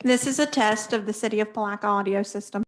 This is a test of the City of Palatka audio system.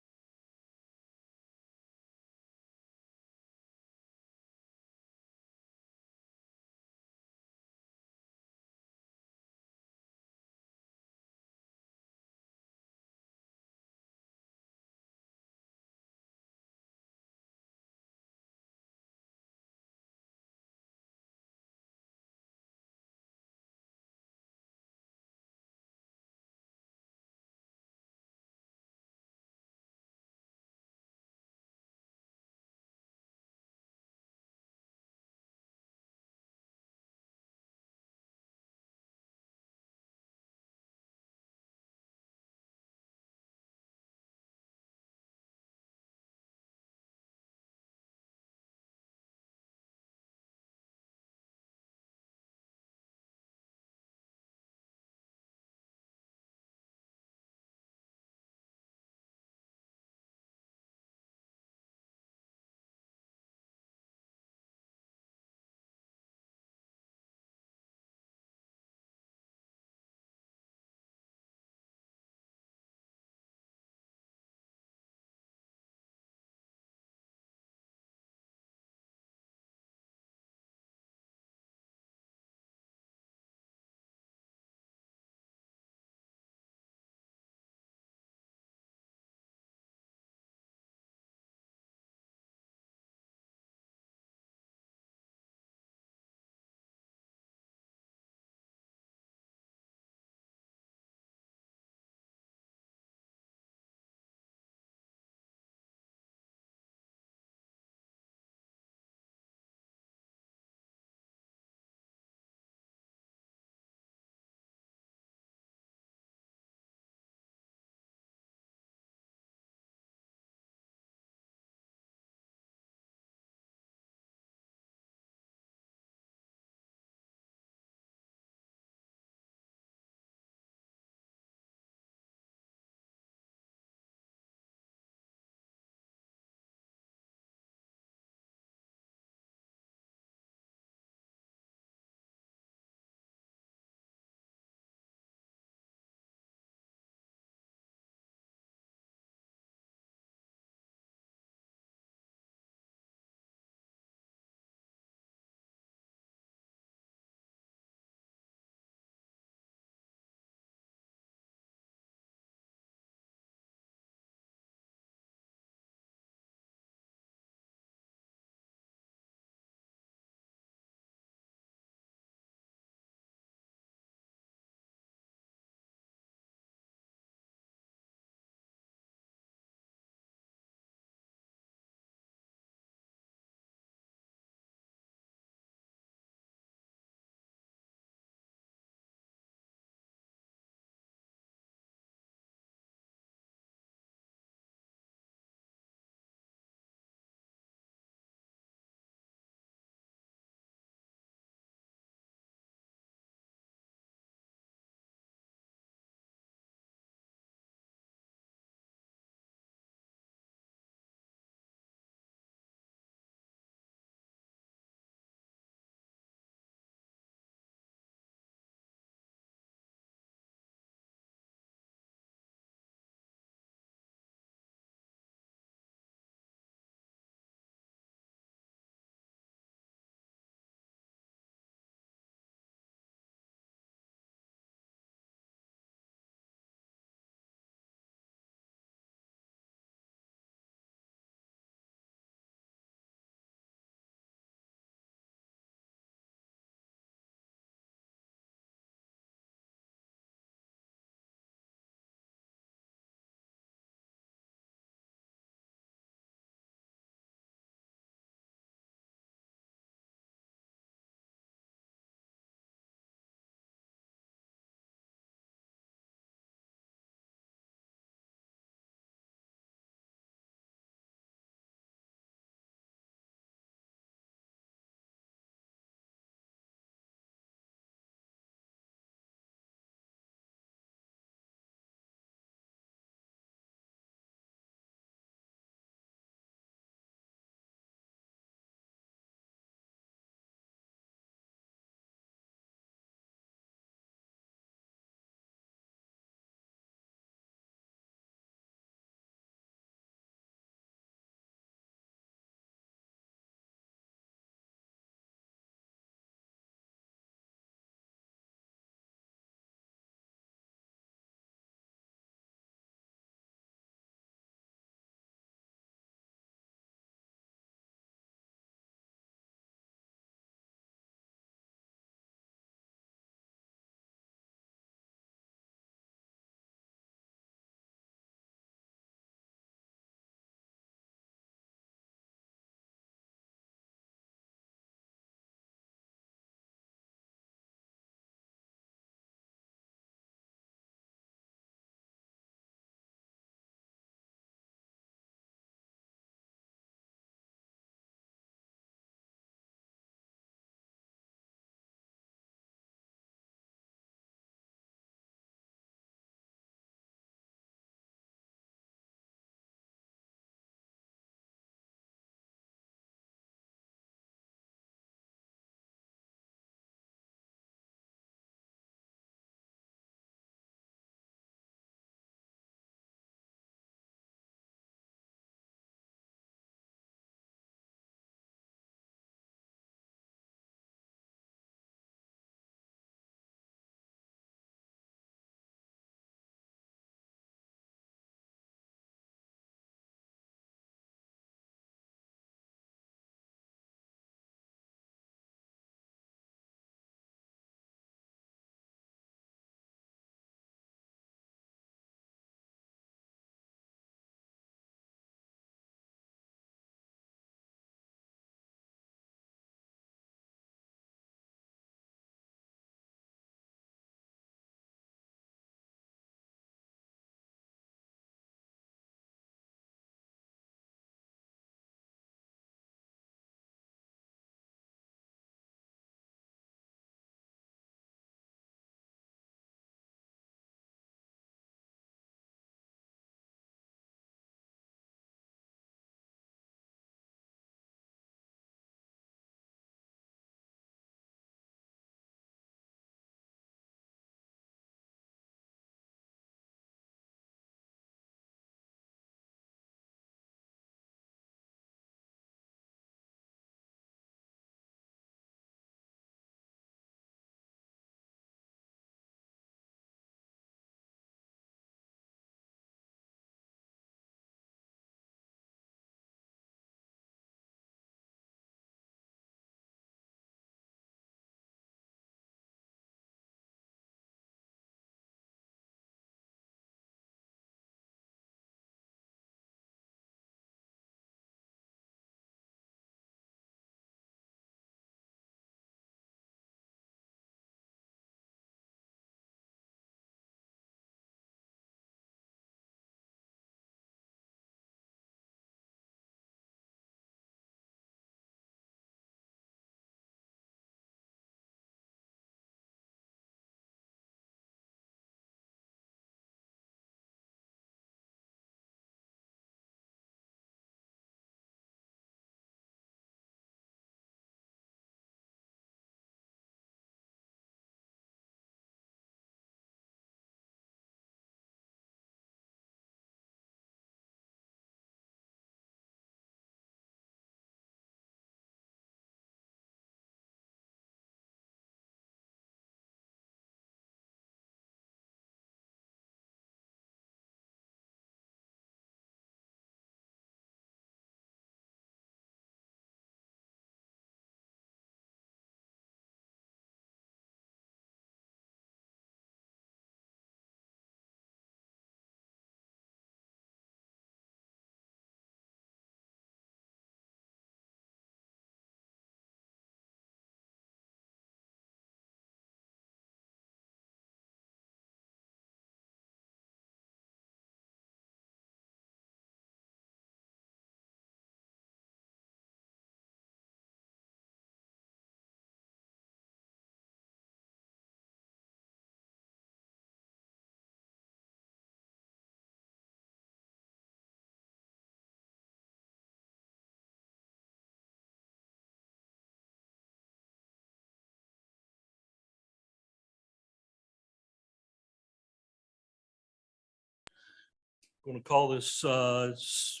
Going to call this, it's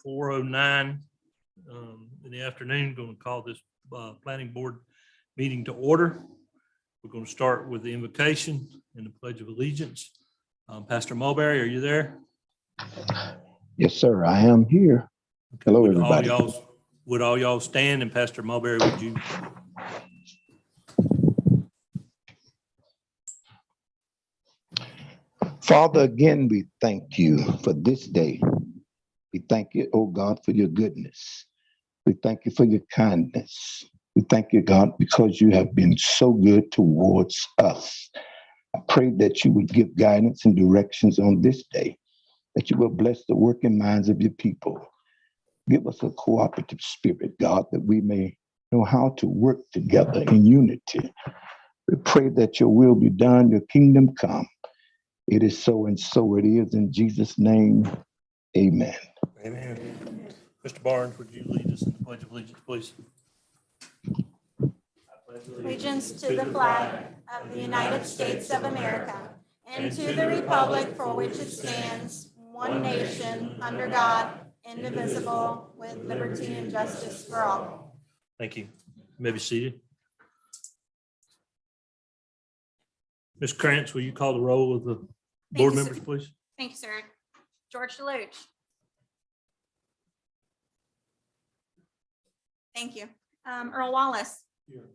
4:09 in the afternoon. Going to call this planning board meeting to order. We're going to start with the invocation and the Pledge of Allegiance. Pastor Mulberry, are you there? Yes, sir. I am here. Okay, Hello, everybody. Would all y'all stand, and Pastor Mulberry, would you? Father, again, we thank you for this day. We thank you, oh God, for your goodness. We thank you for your kindness. We thank you, God, because you have been so good towards us. I pray that you would give guidance and directions on this day, that you will bless the working minds of your people. Give us a cooperative spirit, God, that we may know how to work together in unity. We pray that your will be done, your kingdom come. It is so and so it is. In Jesus' name, amen. Amen. Mr. Barnes, would you lead us in the Pledge of Allegiance, please? Allegiance to the flag of the United States of America and to the republic for which it stands, one nation, under God, indivisible, with liberty and justice for all. Thank you. You may be seated. Ms. Krantz, will you call the roll of the board members, please? Thank you, sir. George DeLuge. Thank you. Earl Wallace. Here.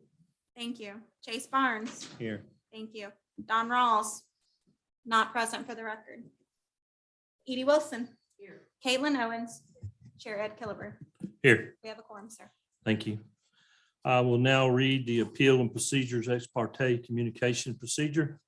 Thank you. Chase Barnes. Here. Thank you. Don Rawls, not present for the record. Edie Wilson. Here. Caitlin Owens. Chair Ed Killeber. Here. We have a quorum, sir. Thank you. I will now read the appeal and procedures ex parte communication procedure.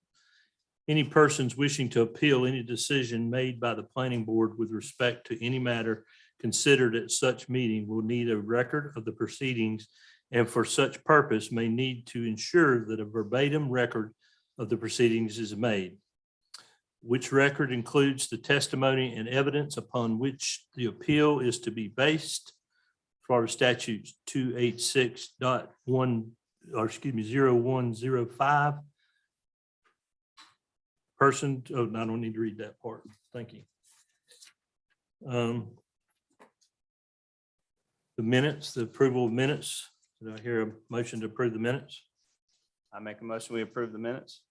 Any persons wishing to appeal any decision made by the planning board with respect to any matter considered at such meeting will need a record of the proceedings, and for such purpose may need to ensure that a verbatim record of the proceedings is made, which record includes the testimony and evidence upon which the appeal is to be based. Florida statutes 286.0105. Person, oh, no, I don't need to read that part. Thank you. The minutes, the approval of minutes. Did I hear a motion to approve the minutes? I make a motion, we approve the minutes.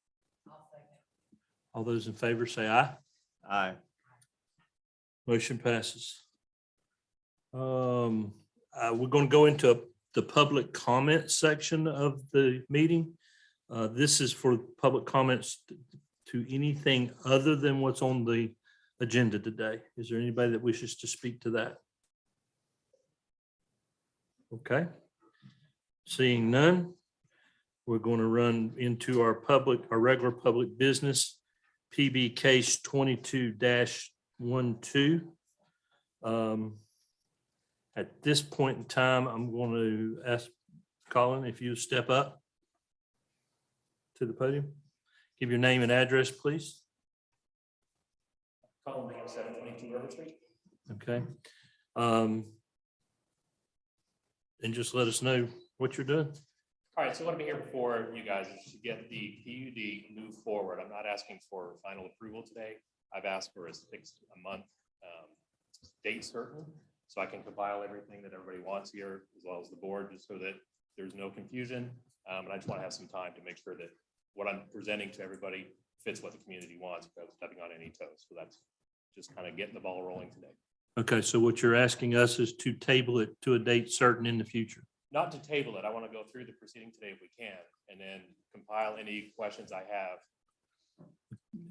All those in favor say aye. Aye. Motion passes. We're going to go into the public comment section of the meeting. This is for public comments to anything other than what's on the agenda today. Is there anybody that wishes to speak to that? Okay. Seeing none, we're going to run into our regular public business, PB case 22-12. At this point in time, I'm going to ask Colin if you step up to the podium. Give your name and address, please. Colin Lee, 722 River Street. Okay. And just let us know what you're doing. All right, so what I'm here before you guys is to get the PUD moved forward. I'm not asking for final approval today. I've asked for a 6-month date certain, so I can compile everything that everybody wants here, as well as the board, just so that there's no confusion. And I just want to have some time to make sure that what I'm presenting to everybody fits what the community wants without stepping on any toes. So that's just kind of getting the ball rolling today. Okay, so what you're asking us is to table it to a date certain in the future. Not to table it. I want to go through the proceeding today if we can, and then compile any questions I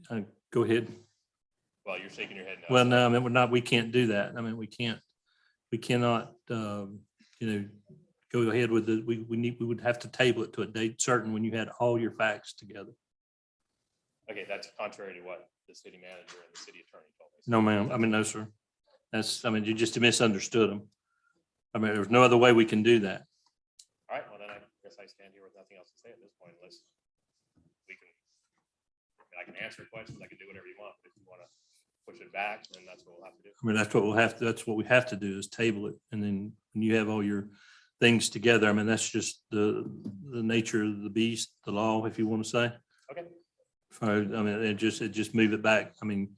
have. Go ahead. Well, you're shaking your head no. Well, no, I mean, we're not, we can't do that. I mean, we cannot, go ahead with it. We would have to table it to a date certain when you had all your facts together. Okay, that's contrary to what the city manager and the city attorney told me. No, ma'am. I mean, no, sir. You just misunderstood them. I mean, there's no other way we can do that. All right, well, then I guess I stand here with nothing else to say at this point, unless we can, I can answer questions, I can do whatever you want, but if you want to push it back, then that's what we'll have to do. I mean, that's what we have to do is table it. And then when you have all your things together, I mean, that's just the nature of the beast, the law, if you want to say. Okay. I mean, it just move it back. I mean,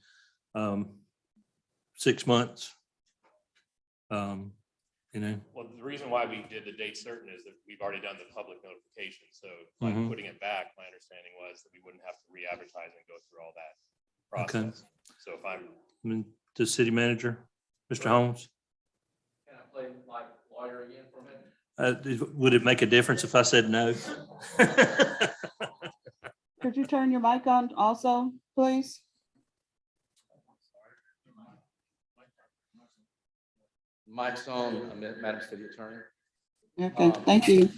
6 months. You know, Well, the reason why we did the date certain is that we've already done the public notification. So by Mhm. putting it back, my understanding was that we wouldn't have to re-advertise and go through all that Okay. process. So if I'm, I mean, the city manager, Mr. Holmes, Can I play like lawyer again for a minute? would it make a difference if I said no? Could you turn your mic on also, please? Mike's on, Madam City Attorney. Okay, thank you.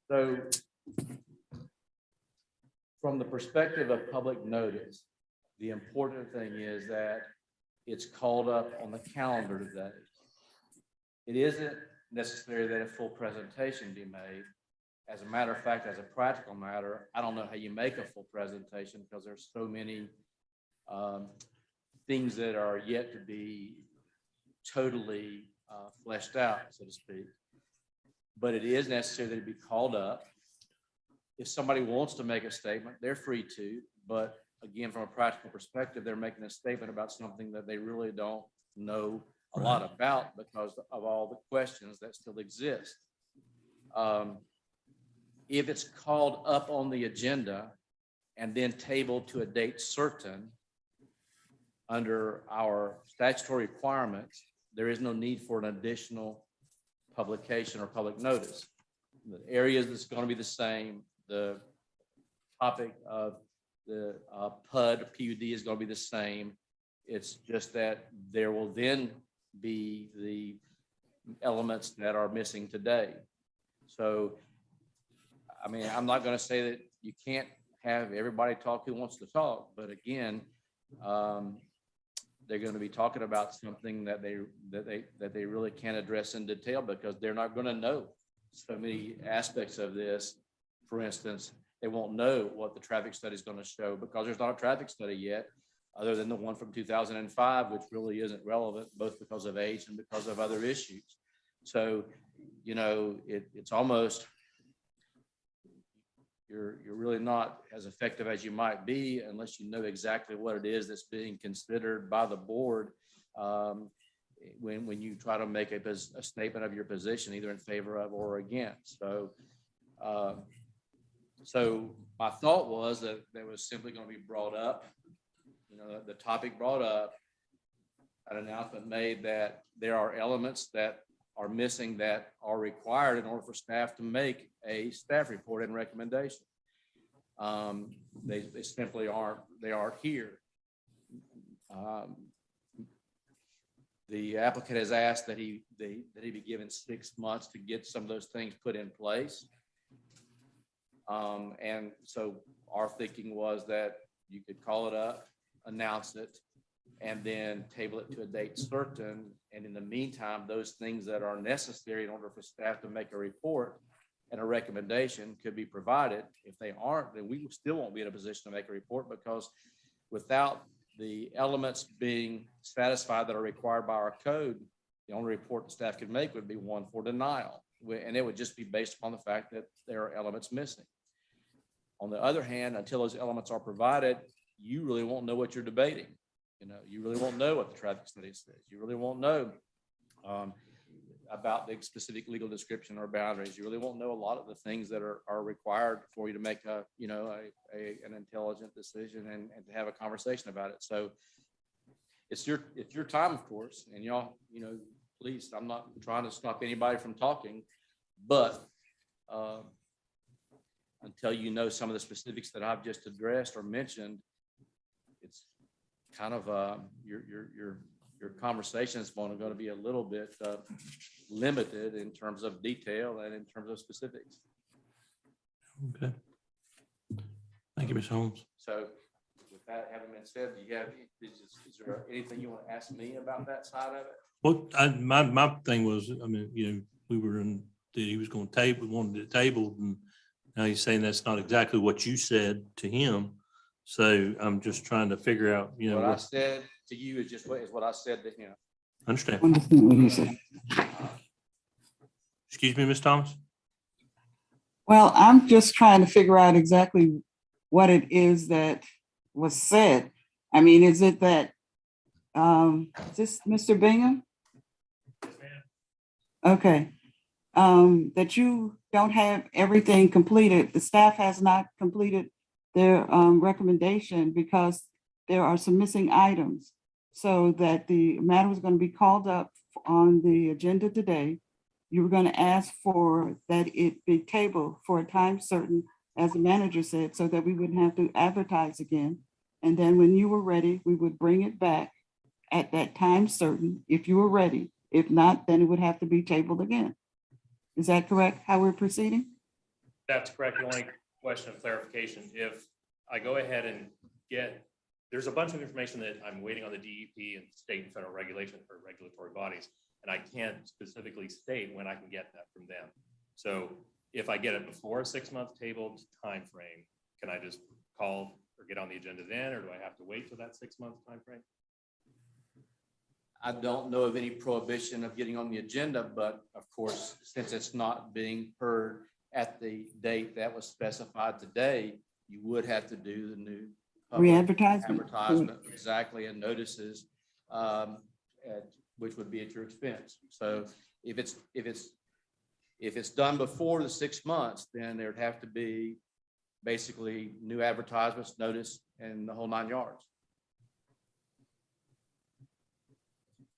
So from the perspective of public notice, the important thing is that it's called up on the calendar today. It isn't necessary that a full presentation be made. As a matter of fact, as a practical matter, I don't know how you make a full presentation because there's so many things that are yet to be totally fleshed out, so to speak. But it is necessary that it be called up. If somebody wants to make a statement, they're free to, but again, from a practical perspective, they're making a statement about something that they really don't know a lot about because of all the questions that still exist. If it's called up on the agenda and then tabled to a date certain under our statutory requirements, there is no need for an additional publication or public notice. The areas that's going to be the same, the topic of the PUD is going to be the same. It's just that there will then be the elements that are missing today. So, I mean, I'm not going to say that you can't have everybody talk who wants to talk, but again, they're going to be talking about something that they really can't address in detail because they're not going to know so many aspects of this. For instance, they won't know what the traffic study is going to show because there's not a traffic study yet, other than the one from 2005, which really isn't relevant, both because of age and because of other issues. So, you know, it's almost, you're really not as effective as you might be unless you know exactly what it is that's being considered by the board when you try to make a statement of your position, either in favor of or against. So, so my thought was that there was simply going to be brought up, you know, the topic brought up, an announcement made that there are elements that are missing that are required in order for staff to make a staff report and recommendation. They simply aren't here. The applicant has asked that he be given 6 months to get some of those things put in place. And so our thinking was that you could call it up, announce it, and then table it to a date certain. And in the meantime, those things that are necessary in order for staff to make a report and a recommendation could be provided. If they aren't, then we still won't be in a position to make a report because without the elements being satisfied that are required by our code, the only report the staff could make would be one for denial. And it would just be based upon the fact that there are elements missing. On the other hand, until those elements are provided, you really won't know what you're debating. You know, you really won't know what the traffic study says. You really won't know about the specific legal description or boundaries. You really won't know a lot of the things that are required for you to make a, you know, an intelligent decision and to have a conversation about it. So it's your time, of course, and y'all, you know, please, I'm not trying to stop anybody from talking, but until you know some of the specifics that I've just addressed or mentioned, it's kind of your conversation is going to be a little bit limited in terms of detail and in terms of specifics. Okay. Thank you, Ms. Holmes. So with that having been said, do you have, is there anything you want to ask me about that side of it? Well, my thing was, I mean, you know, we were in, he was going to table, wanted it tabled, and now he's saying that's not exactly what you said to him. So I'm just trying to figure out, you know. What I said to you is just what I said to him. Understand. Understand what he said. Excuse me, Ms. Thomas? Well, I'm just trying to figure out exactly what it is that was said. I mean, is it that Is this Mr. Bingham? Okay. That you don't have everything completed. The staff has not completed their recommendation because there are some missing items. So that the matter was going to be called up on the agenda today. You were going to ask for that it be tabled for a time certain, as the manager said, so that we wouldn't have to advertise again. And then when you were ready, we would bring it back at that time certain, if you were ready. If not, then it would have to be tabled again. Is that correct, how we're proceeding? That's correct. The only question of clarification, if I go ahead and there's a bunch of information that I'm waiting on the DEP and state and federal regulation for regulatory bodies, and I can't specifically state when I can get that from them. So if I get it before a 6-month tabled timeframe, can I just call or get on the agenda then, or do I have to wait for that 6-month timeframe? I don't know of any prohibition of getting on the agenda, but of course, since it's not being heard at the date that was specified today, you would have to do the new public Re-advertisement. advertisement, exactly, and notices, which would be at your expense. So if it's done before the 6 months, then there'd have to be basically new advertisements, notice, and the whole 9 yards.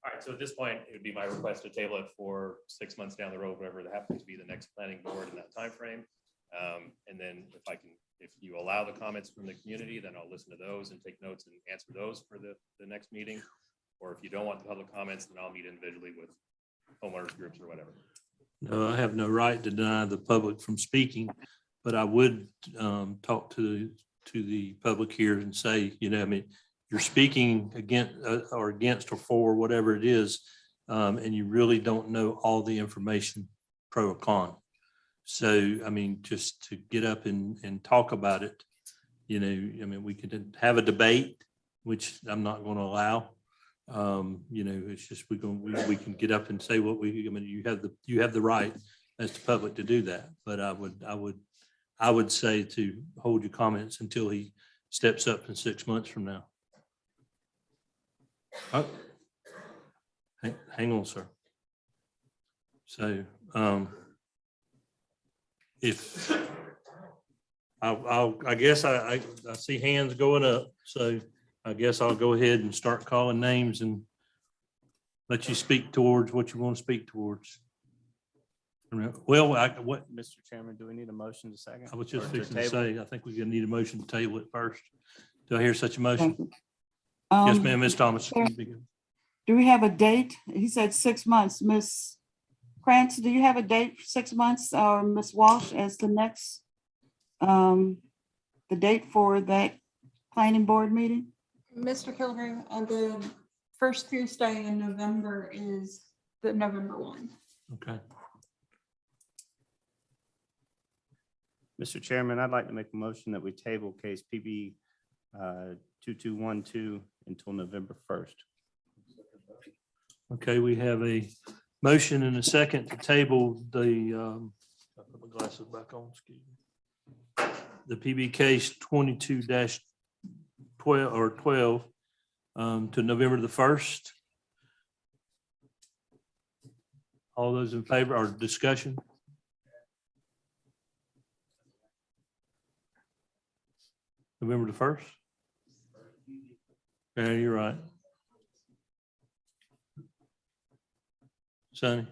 All right, so at this point, it would be my request to table it for 6 months down the road, whatever that happens to be the next planning board in that timeframe. And then if you allow the comments from the community, then I'll listen to those and take notes and answer those for the next meeting. Or if you don't want the public comments, then I'll meet individually with homeowners groups or whatever. No, I have no right to deny the public from speaking, but I would talk to the public here and say, I mean, you're speaking against or for whatever it is, and you really don't know all the information pro or con. So, I mean, just to get up and talk about it, I mean, we could have a debate, which I'm not going to allow. It's just we can get up and say what I mean, you have the right as the public to do that. But I would say to hold your comments until he steps up in 6 months from now. Oh, hang on, sir. So, if I guess I see hands going up, so I guess I'll go ahead and start calling names and let you speak towards what you want to speak towards. Well, what Mr. Chairman, do we need a motion to second? I was just Or fixing to table? say, I think we're gonna need a motion to table it first. Do I hear such a motion? Thank you. Yes, ma'am, Ms. Thomas. Do we have a date? He said 6 months. Ms. Krantz, do you have a date for 6 months, or Ms. Walsh as the next, the date for that planning board meeting? Mr. Kilgore, the first Tuesday in November is the November 1. Okay. Mr. Chairman, I'd like to make a motion that we table case PB 2212 until November 1st. Okay, we have a motion and a second to table the, I put my glasses back on, excuse me. The PB case 22-12 or 12 to November the 1st. All those in favor or discussion? November the 1st? Yeah, you're right. Sonny?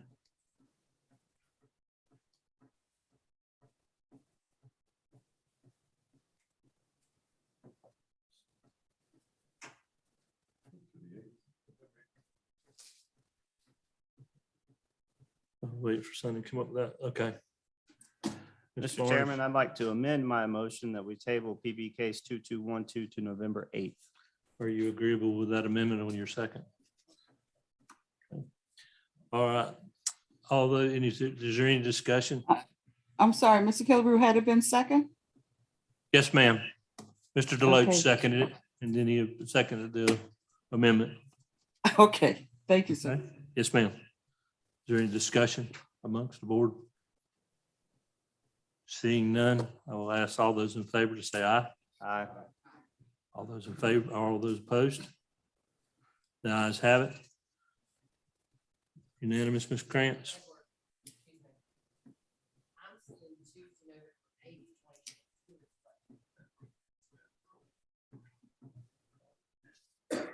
I'll wait for Sonny to come up with that. Okay. Ms. Mr. Barnes? Chairman, I'd like to amend my motion that we table PB case 2212 to November 8th. Are you agreeable with that amendment on your second? Okay. All right. Is there any discussion? I'm sorry, Mr. Kilgore, had it been second? Yes, ma'am. Mr. Deloach Okay. seconded it, and then he seconded the amendment. Okay, thank you, sir. Okay. Yes, ma'am. Is there any discussion amongst the board? Seeing none, I will ask all those in favor to say aye. Aye. All those in favor, all those opposed? The ayes have it. Unanimous, Ms. Krantz?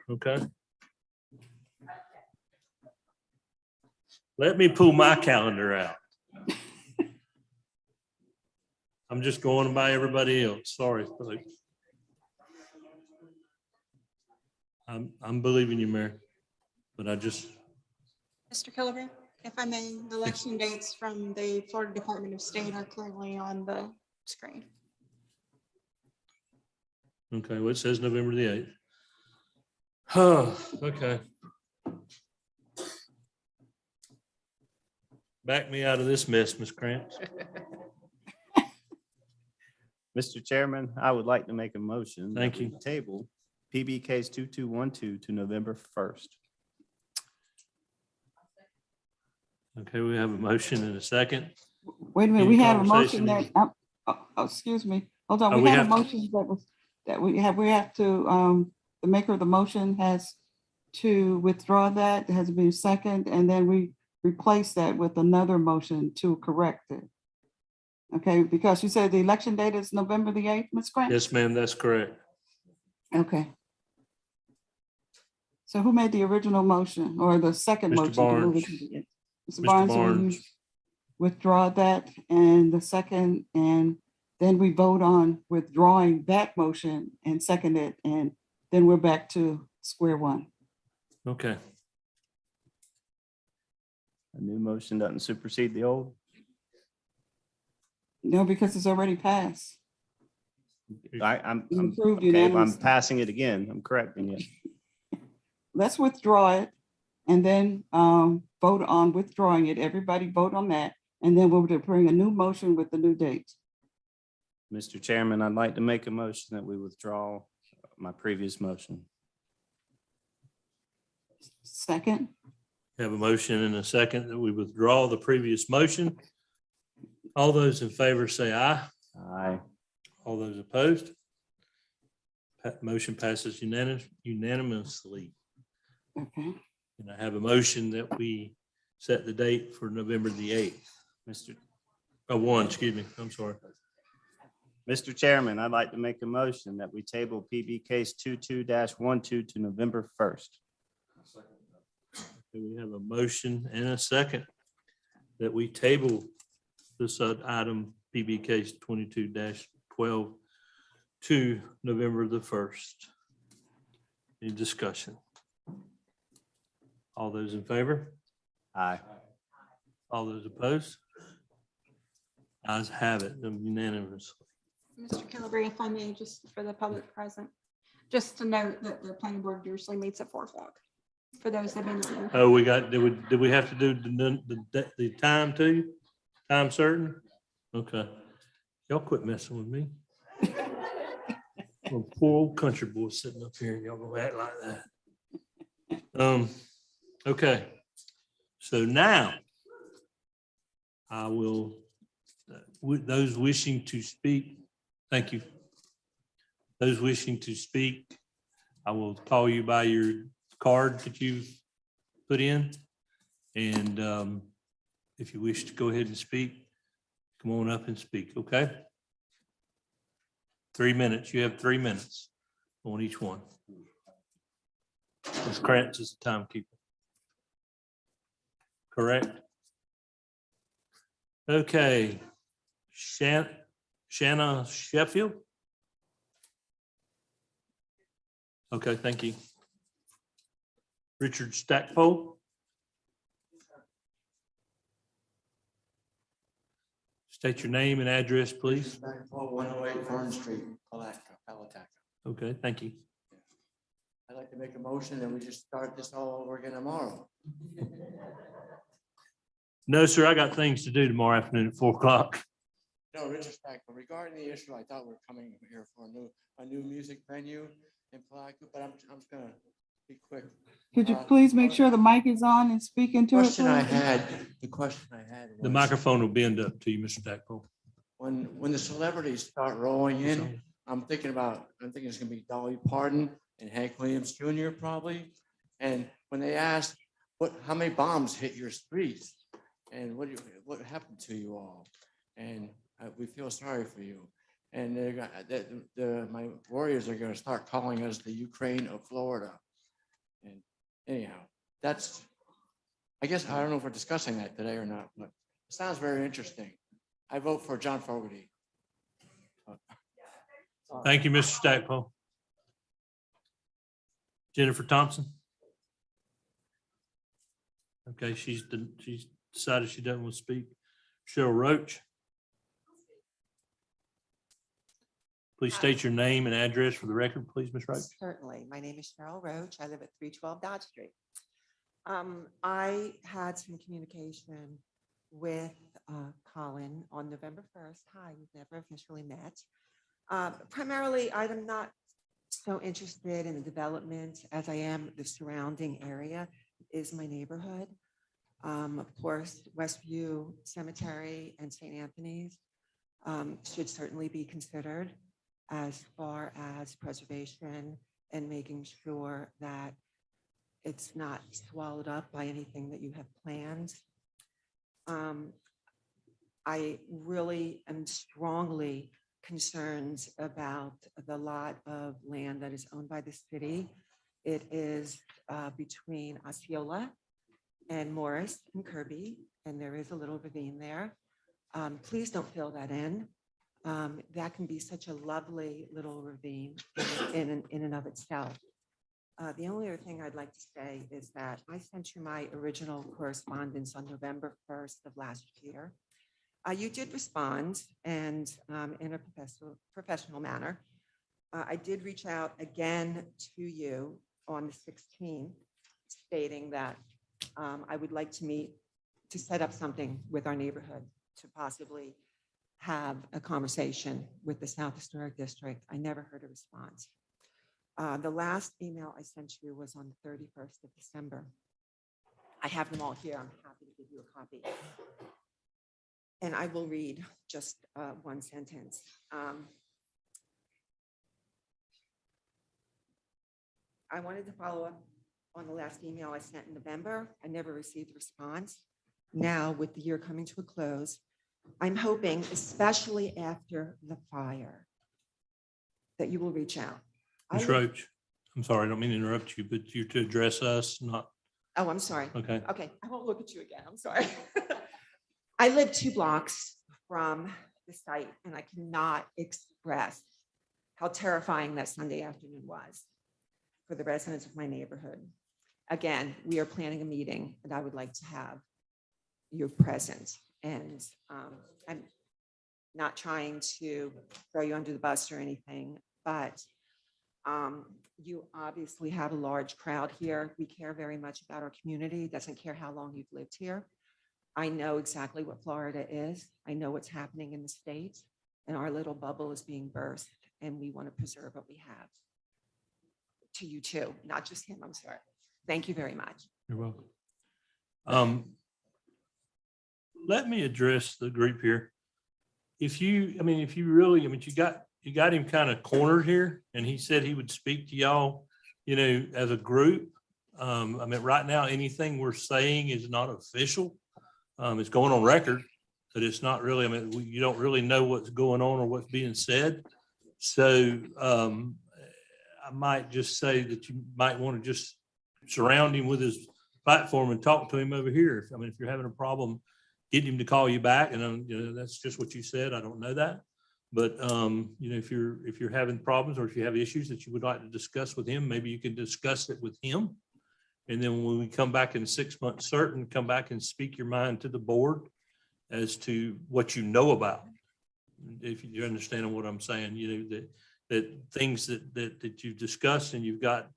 Okay. Let me pull my calendar out. I'm just going by everybody else. Sorry, folks. I'm believing you, Mary, but I just, Mr. Killigreen, if I may, the election dates from the Florida Department of State are currently on the screen. okay, well, it says November the 8th. Oh, okay. Back me out of this mess, Ms. Krantz. Mr. Chairman, I would like to make a motion. Thank that we you. Table PB case 2212 to November 1st. Okay, we have a motion and a second. Wait a minute, Any we had a conversation? motion that, excuse me, hold on, Oh, we we had a have to- motion that we have to, the maker of the motion has to withdraw that, it has to be a second, and then we replace that with another motion to correct it. Okay, because you said the election date is November the 8th, Ms. Grant? Yes, ma'am, that's correct. Okay. So who made the original motion or the second Mr. motion? to move it Barnes. to the end? Mr. Mr. Barnes, will Barnes. you withdraw that and the second, and then we vote on withdrawing that motion and second it, and then we're back to square one. Okay, A new motion doesn't supersede the old. No, because it's already passed. I'm You approved okay, if I'm unanimously. passing it again, I'm correcting it. Let's withdraw it and then vote on withdrawing it. Everybody vote on that. And then we'll bring a new motion with the new date. Mr. Chairman, I'd like to make a motion that we withdraw my previous motion. Second, have a motion and a second that we withdraw the previous motion. All those in favor say aye. Aye. All those opposed? Motion passes unanimously. okay. And I have a motion that we set the date for November the 8th. Excuse me, I'm sorry. Mr. Chairman, I'd like to make a motion that we table PB case 22-12 to November 1st. We have a motion and a second that we table this item PB case 22-12 to November the 1st. Any discussion? All those in favor? Aye. All those opposed? Ayes have it unanimously. Mr. Killigreen, if I may, just for the public present, just to note that the planning board usually meets at 4 o'clock. For those that have been. Oh, did we have to do the time too? Time certain? Okay. Y'all quit messing with me. Well, poor old country boy sitting up here and y'all gonna act like that. Okay. So now I will, with those wishing to speak, thank you. Those wishing to speak, I will call you by your card that you've put in. And if you wish to go ahead and speak, come on up and speak, okay? 3 minutes. You have 3 minutes on each one. Ms. Krantz is the timekeeper. Correct? Okay. Shanna Sheffield? Okay, thank you. Richard Stackpole? State your name and address, please. 108 Fern Street, Palatka. Okay, thank you. I'd like to make a motion that we just start this all over again tomorrow. No, sir, I got things to do tomorrow afternoon at 4 o'clock. No, Richard Stackpole, regarding the issue, I thought we were coming here for a new music venue in Palatka, but I'm just gonna be quick. Could you please make sure the mic is on and speak into it? The please? question I had. The was, microphone will bend up to you, Mr. Stackpole. When the celebrities start rolling in, I'm thinking it's gonna be Dolly Parton and Hank Williams Jr. probably. And when they asked, how many bombs hit your streets? And what happened to you all? And we feel sorry for you. And my warriors are going to start calling us the Ukraine of Florida. And anyhow, I guess I don't know if we're discussing that today or not, but it sounds very interesting. I vote for John Fogerty. Thank you, Mr. Stackpole. Jennifer Thompson. Okay, she's decided she doesn't want to speak. Cheryl Roach. Please state your name and address for the record, please, Ms. Roach. Certainly. My name is Cheryl Roach. I live at 312 Dodge Street. I had some communication with Colin on November 1st. Hi, we've never officially met. Primarily, I'm not so interested in the development as I am the surrounding area is my neighborhood. Of course, Westview Cemetery and St. Anthony's should certainly be considered as far as preservation and making sure that it's not swallowed up by anything that you have planned. I really am strongly concerned about the lot of land that is owned by the city. It is between Osceola and Morris and Kirby, and there is a little ravine there. Please don't fill that in. That can be such a lovely little ravine in and of itself. The only other thing I'd like to say is that I sent you my original correspondence on November 1st of last year. You did respond, and in a professional manner. I did reach out again to you on the 16th, stating that I would like to meet to set up something with our neighborhood to possibly have a conversation with the South Historic District. I never heard a response. The last email I sent you was on the 31st of December. I have them all here. I'm happy to give you a copy. And I will read just one sentence. I wanted to follow up on the last email I sent in November. I never received a response. Now, with the year coming to a close, I'm hoping, especially after the fire, that you will reach out. Ms. Roach, I'm sorry, I don't mean to interrupt you, but you're to address us, not, Oh, I'm sorry. okay. Okay, I won't look at you again. I'm sorry. I live 2 blocks from the site, and I cannot express how terrifying that Sunday afternoon was for the residents of my neighborhood. Again, we are planning a meeting, and I would like to have you present. And I'm not trying to throw you under the bus or anything, but you obviously have a large crowd here. We care very much about our community. Doesn't care how long you've lived here. I know exactly what Florida is. I know what's happening in the state, and our little bubble is being burst, and we want to preserve what we have. To you too, not just him. I'm sorry. Thank you very much. You're welcome. Let me address the group here. If you really, you got him kind of cornered here, and he said he would speak to y'all, as a group. Right now, anything we're saying is not official. It's going on record, but it's not really, you don't really know what's going on or what's being said. So I might just say that you might want to just surround him with his platform and talk to him over here. If you're having a problem, get him to call you back. And that's just what you said. I don't know that. But if you're having problems, or if you have issues that you would like to discuss with him, maybe you can discuss it with him. And then when we come back in 6 months, certain, come back and speak your mind to the board as to what you know about. If you're understanding what I'm saying, that things that you've discussed, and you've got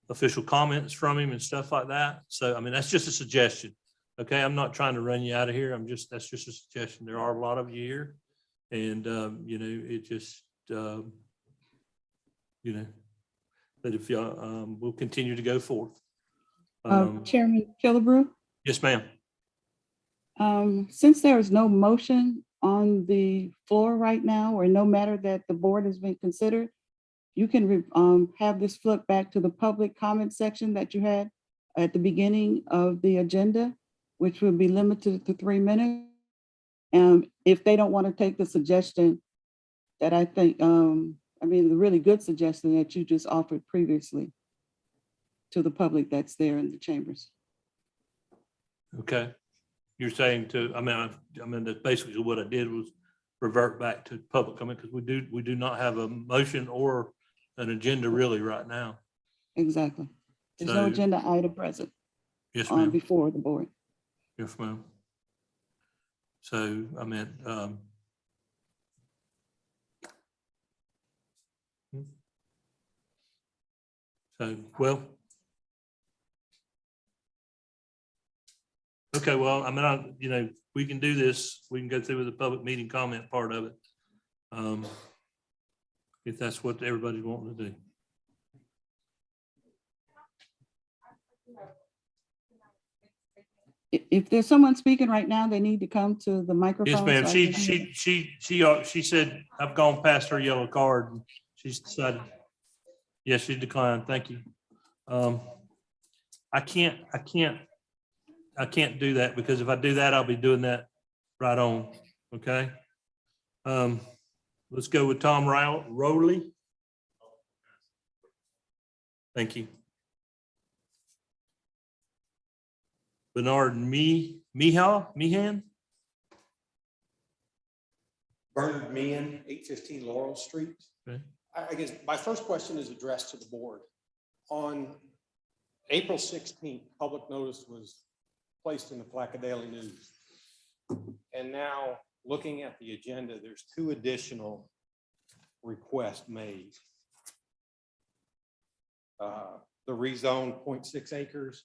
official comments from him and stuff like that. So, that's just a suggestion. Okay. I'm not trying to run you out of here. That's just a suggestion. There are a lot of you here, and it just, that if y'all, we'll continue to go forth. Chairman Killebrew, Yes, ma'am. since there is no motion on the floor right now, or no matter that the board has been considered, you can have this flip back to the public comment section that you had at the beginning of the agenda, which will be limited to 3 minutes. If they don't want to take the suggestion that I think, I mean, the really good suggestion that you just offered previously to the public that's there in the chambers. Okay. You're saying to, I mean, that's basically what I did was revert back to public comment because we do not have a motion or an agenda really right now. Exactly. There's no So- agenda item present Yes, ma'am. before the board. Yes, ma'am. So I meant, so, well. Okay, well, I mean, you know, we can do this. We can go through with the public meeting comment part of it. If that's what everybody's wanting to do. If there's someone speaking right now, they need to come to the microphone. Yes, ma'am. so I can- She said, I've gone past her yellow card. And she's decided. Yes, she declined. Thank you. I can't do that because if I do that, I'll be doing that right on. Okay. Let's go with Tom Rowley. Thank you. Bernard Meehan. Bernard Meehan, 815 Laurel Street. Okay. I guess my first question is addressed to the board. On April 16th, public notice was placed in the Palatka Daily News. And now, looking at the agenda, there's 2 additional requests made. The rezone 0.6 acres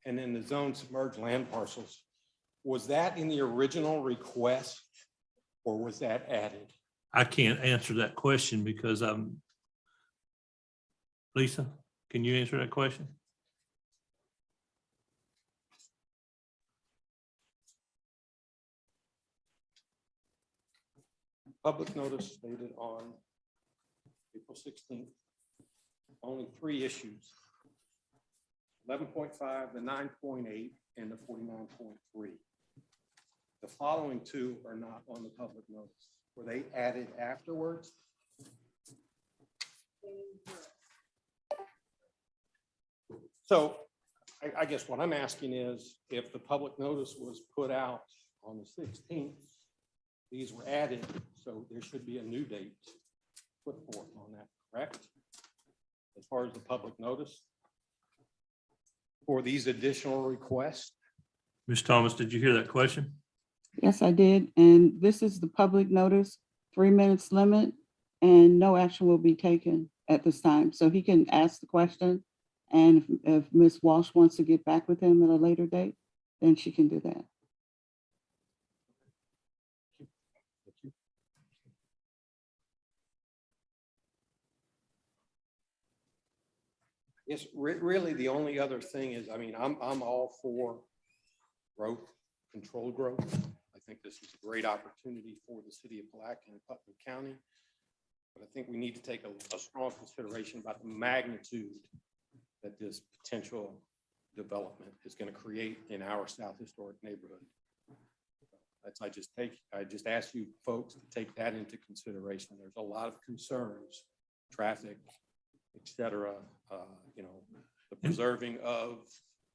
and then the zone submerged land parcels. Was that in the original request or was that added? I can't answer that question because Lisa, can you answer that question? Public notice stated on April 16th, only 3 issues. 11.5, the 9.8, and the 49.3. The following 2 are not on the public notice. Were they added afterwards? So I guess what I'm asking is if the public notice was put out on the 16th, these were added, so there should be a new date put forth on that, correct? As far as the public notice for these additional requests? Ms. Thomas, did you hear that question? Yes, I did. And this is the public notice, 3 minutes limit, and no action will be taken at this time. So he can ask the question. And if Ms. Walsh wants to get back with him at a later date, then she can do that. Yes, really, the only other thing is, I mean, I'm all for growth, controlled growth. I think this is a great opportunity for the city of Palatka and Putnam County. But I think we need to take a strong consideration about the magnitude that this potential development is going to create in our South Historic neighborhood. That's, I just ask you folks to take that into consideration. There's a lot of concerns, traffic, et cetera, you know, the preserving of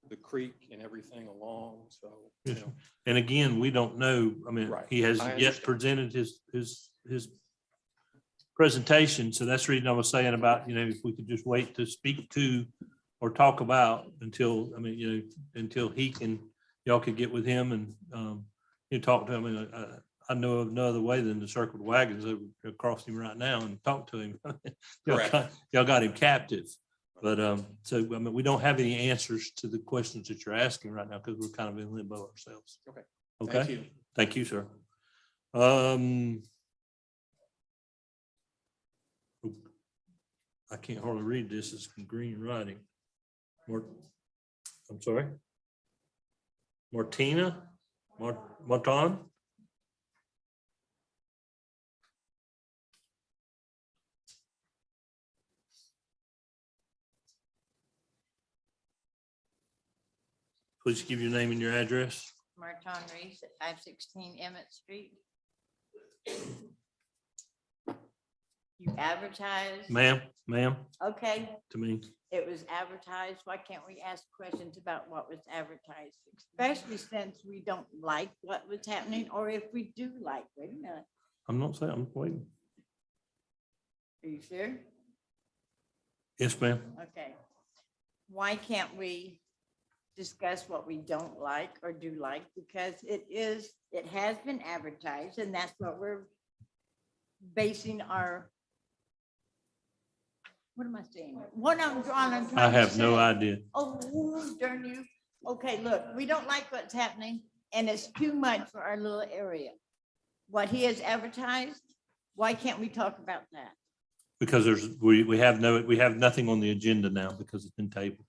the creek and everything along, so, you know. And again, we don't know, I mean, Right. he hasn't yet presented his presentation, so that's the reason I was saying about, you know, if we could just wait to speak to or talk about until, I mean, you know, until y'all could get with him and you talk to him. And I know of no other way than to circle the wagons over across him right now and talk to him. Y'all got him captive. But so, I mean, we don't have any answers to the questions that you're asking right now because we're kind of in limbo ourselves. Okay. Okay. Thank you. Thank you, sir. I can't hardly read this. It's in green writing. I'm sorry. Martina Martin. Please give your name and your address. Martin Reese at 516 Emmett Street. You advertised? Ma'am, Okay, to me. it was advertised. Why can't we ask questions about what was advertised? Especially since we don't like what was happening, or if we do like, wait a minute, I'm not saying, I'm waiting. are you sure? Yes, ma'am. Okay. Why can't we discuss what we don't like or do like? Because it has been advertised, and that's what we're basing our, what am I saying? What I'm trying I to have no say. idea. Oh, darn you. Okay, look, we don't like what's happening, and it's too much for our little area. What he has advertised, why can't we talk about that? Because we have nothing on the agenda now because it's been tabled.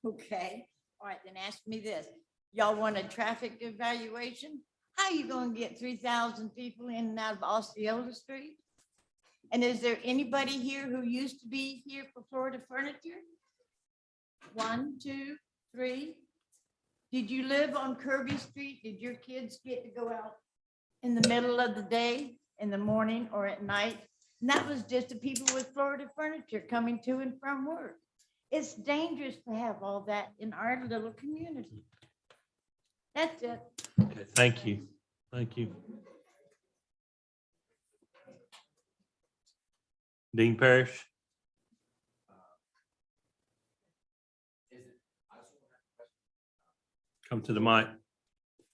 Okay, all right, then ask me this. Y'all want a traffic evaluation? How you gonna get 3,000 people in and out of Osceola Street? And is there anybody here who used to be here for Florida Furniture? 1, 2, 3. Did you live on Kirby Street? Did your kids get to go out in the middle of the day, in the morning, or at night? And that was just the people with Florida Furniture coming to and from work. It's dangerous to have all that in our little community. That's it. Okay, thank you. Thank you. Dean Parrish. Come to the mic.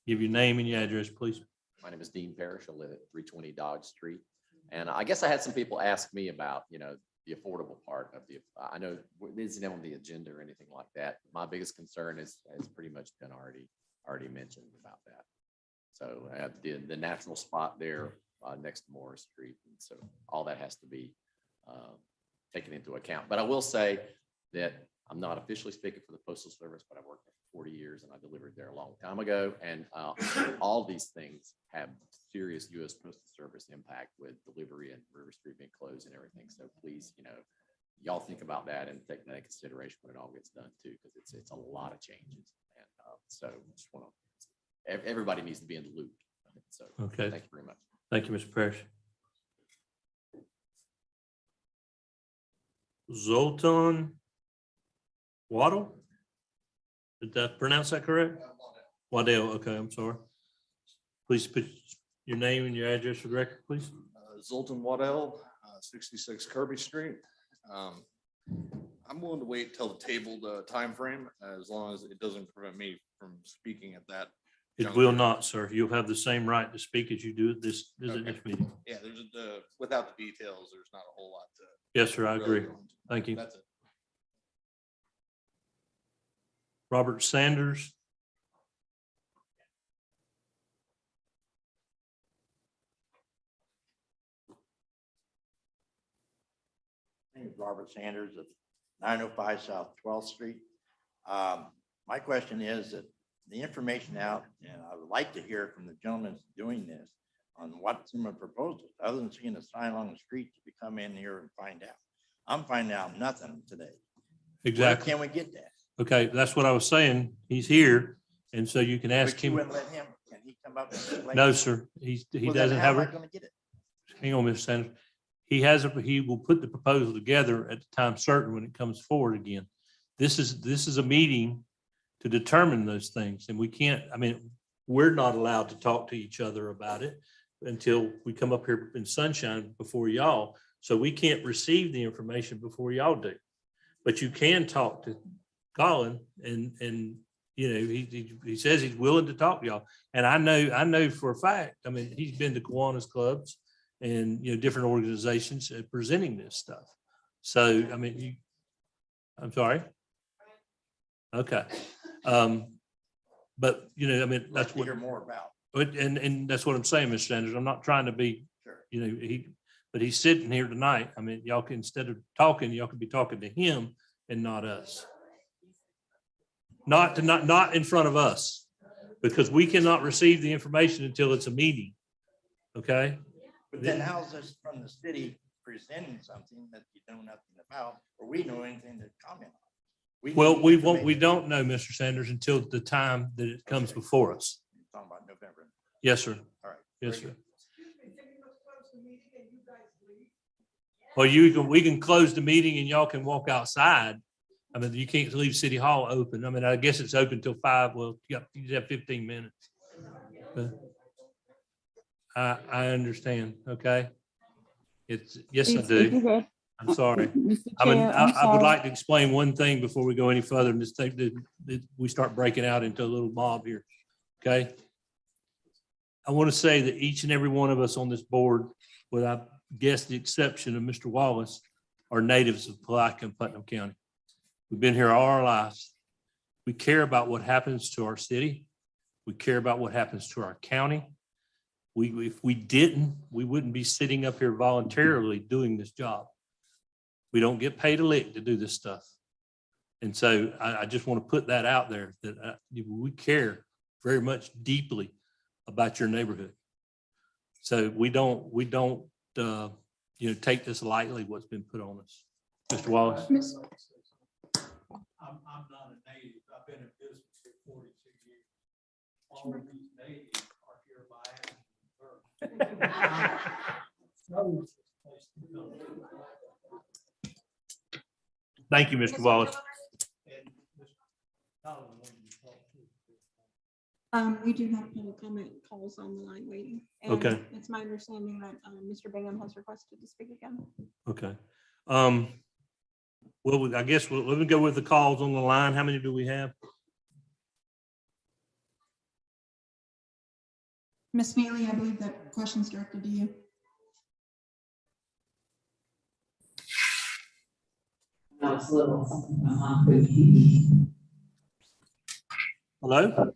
Give your name and your address, please. My name is Dean Parrish. I live at 320 Dodge Street. And I guess I had some people ask me about, the affordable part of I know it isn't on the agenda or anything like that. My biggest concern has pretty much been already mentioned about that. So the natural spot there next to Morris Street. And so all that has to be taken into account. But I will say that I'm not officially speaking for the Postal Service, but I worked there for 40 years and I delivered there a long time ago. And all these things have serious U.S. Postal Service impact with delivery and River Street being closed and everything. So please, y'all think about that and take that into consideration when it all gets done too, because it's a lot of changes. And so just want to, everybody needs to be in the loop. So Okay. Thank you very much. Thank you, Mr. Parrish. Zoltan Waddle? Did that pronounce that correct? Waddell, okay, I'm sorry. Please put your name and your address for the record, please. Zoltan Waddell, 66 Kirby Street. I'm willing to wait till the tabled timeframe, as long as it doesn't prevent me from speaking at that. It will not, sir. You'll have the same right to speak as you do at this meeting. Yeah, there's without the details, there's not a whole lot to. Yes, sir, I really agree. go into. Thank you. That's it. Robert Sanders. My name is Robert Sanders of 905 South 12th Street. My question is that the information out, and I would like to hear from the gentleman doing this on what's in the proposals, other than seeing a sign along the street to come in here and find out. I'm finding out nothing today. Exactly. Where can we get that? Okay, that's what I was saying. He's here. And so you can ask But you him. wouldn't let him, can he come up and explain? No, sir. He Well, then doesn't how have am I it. gonna get it? Hang on, Mr. Sanders. He will put the proposal together at the time certain when it comes forward again. This is a meeting to determine those things. And we can't, we're not allowed to talk to each other about it until we come up here in sunshine before y'all. So we can't receive the information before y'all do. But you can talk to Colin and he says he's willing to talk to y'all. And I know for a fact, he's been to Kiwanis clubs and, different organizations presenting this stuff. So, I'm sorry. Okay. But, that's what. Hear more about. And that's what I'm saying, Mr. Sanders. I'm not trying to be, Sure. But he's sitting here tonight. Y'all can, instead of talking, y'all can be talking to him and not us. Not in front of us, because we cannot receive the information until it's a meeting. Okay? But then how's this from the city presenting something that you know nothing about, or we know anything to comment on? Well, need we the won't, we information. don't know, Mr. Sanders, until the time that it comes before us. Talking about November. Yes, sir. All right. Yes, very sir. good. Well, we can close the meeting and y'all can walk outside. I mean, you can't leave City Hall open. I mean, I guess it's open till 5. Well, you have 15 minutes. But I understand. Okay. Yes, I If you do. could, I'm sorry. Mr. I mean, Chair, I'm I would sorry. like to explain one thing before we go any further and just think that we start breaking out into a little mob here. Okay. I want to say that each and every one of us on this board, with I guess the exception of Mr. Wallace, are natives of Palatka and Putnam County. We've been here all our lives. We care about what happens to our city. We care about what happens to our county. If we didn't, we wouldn't be sitting up here voluntarily doing this job. We don't get paid a lick to do this stuff. And so I just want to put that out there that we care very much deeply about your neighborhood. So we don't take this lightly, what's been put on us. Mr. Wallace. I'm not a native. I've been in business for 42 years. All of these natives are here by accident. Thank you, Mr. Wallace. We do have public comment calls on the line waiting. And Okay. it's my understanding that Mr. Bingham has requested to speak again. Okay. Well, I guess let me go with the calls on the line. How many do we have? Ms. Mealy, I believe that question's directed to you. Hello?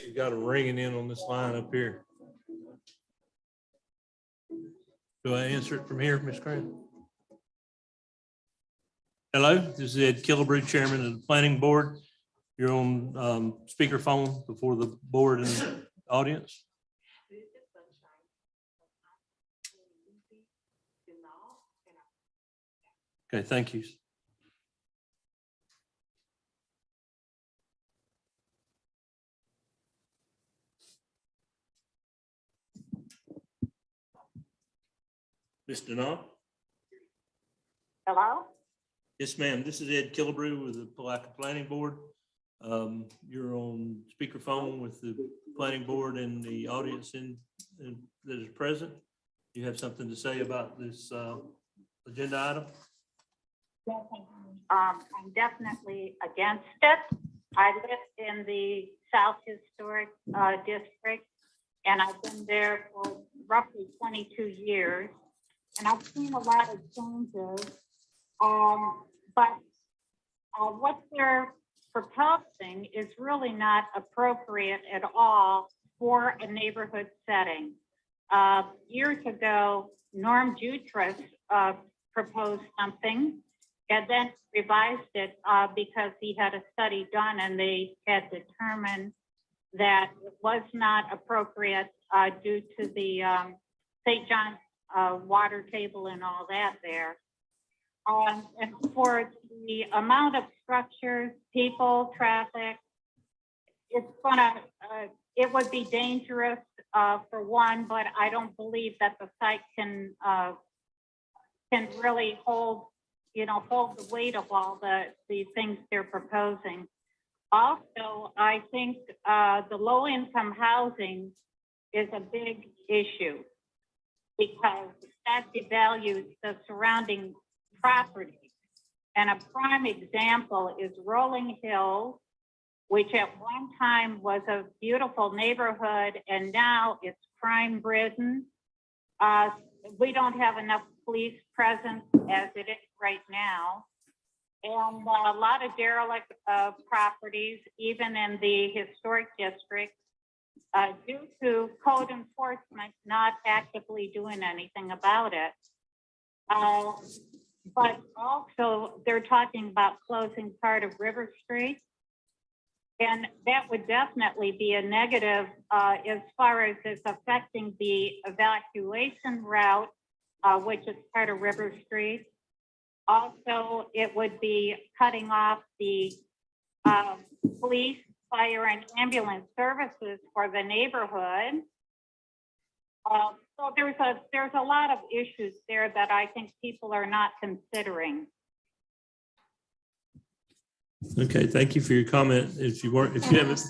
You got a ringing in on this line up here. Do I answer it from here, Ms. Grant? Hello, this is Ed Killebrew, Chairman of the Planning Board. You're on speakerphone before the board and audience. Okay, thank you. Ms. Denault? Hello? Yes, ma'am. This is Ed Killebrew with the Palatka Planning Board. You're on speakerphone with the planning board and the audience that is present. You have something to say about this agenda item? I'm definitely against it. I live in the South Historic District, and I've been there for roughly 22 years, and I've seen a lot of changes. But what they're proposing is really not appropriate at all for a neighborhood setting. Years ago, Norm Jutras proposed something and then revised it because he had a study done and they had determined that it was not appropriate due to the St. John's water table and all that there. And for the amount of structures, people, traffic, it's gonna, it would be dangerous for one, but I don't believe that the site can really hold the weight of all the things they're proposing. Also, I think the low-income housing is a big issue because that devalues the surrounding property. And a prime example is Rolling Hills, which at one time was a beautiful neighborhood, and now it's crime ridden. We don't have enough police presence as it is right now. And a lot of derelict properties, even in the historic district, due to code enforcement not actively doing anything about it. But also they're talking about closing part of River Street. And that would definitely be a negative as far as it's affecting the evacuation route, which is part of River Street. Also, it would be cutting off the police, fire, and ambulance services for the neighborhood. So there's a lot of issues there that I think people are not considering. Okay, thank you for your comment. If you haven't.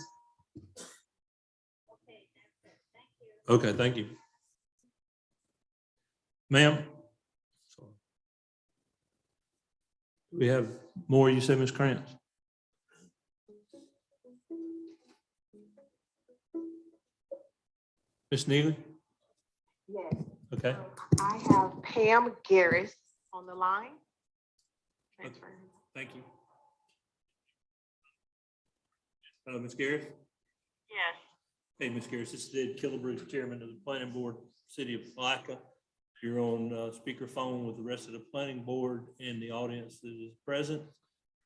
Okay, thank you. Ma'am? We have more, you said, Ms. Krantz? Ms. Neely? Yes. Okay. I have Pam Garris on the line. Transfer. Thank you. Hello, Ms. Garris? Yes. Hey, Ms. Garris, this is Ed Killebrew, Chairman of the Planning Board, City of Palatka. You're on speakerphone with the rest of the Planning Board and the audience that is present.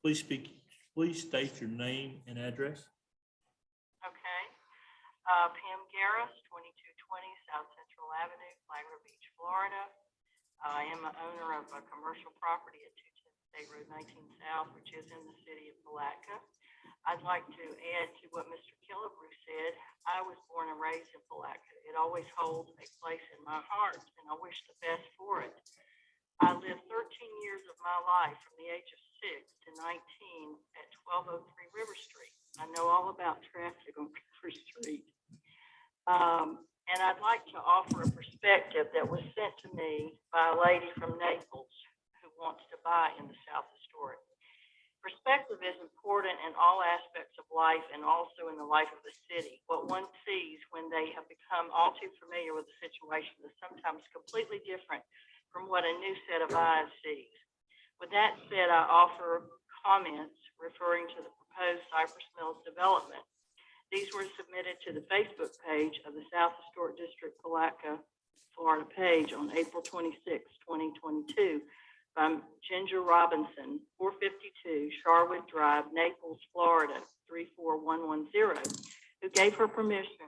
Please state your name and address. Okay. Pam Garris, 2220 South Central Avenue, Flagler Beach, Florida. I am the owner of a commercial property at 210 State Road 19 South, which is in the city of Palatka. I'd like to add to what Mr. Killebrew said. I was born and raised in Palatka. It always holds a place in my heart, and I wish the best for it. I lived 13 years of my life from the age of 6 to 19 at 1203 River Street. I know all about traffic on River Street. And I'd like to offer a perspective that was sent to me by a lady from Naples who wants to buy in the South Historic. Perspective is important in all aspects of life and also in the life of the city. What one sees when they have become all too familiar with the situation is sometimes completely different from what a new set of eyes sees. With that said, I offer comments referring to the proposed Cypress Mills development. These were submitted to the Facebook page of the South Historic District Palatka, Florida page on April 26, 2022. By Ginger Robinson, 452 Sharwood Drive, Naples, Florida, 34110, who gave her permission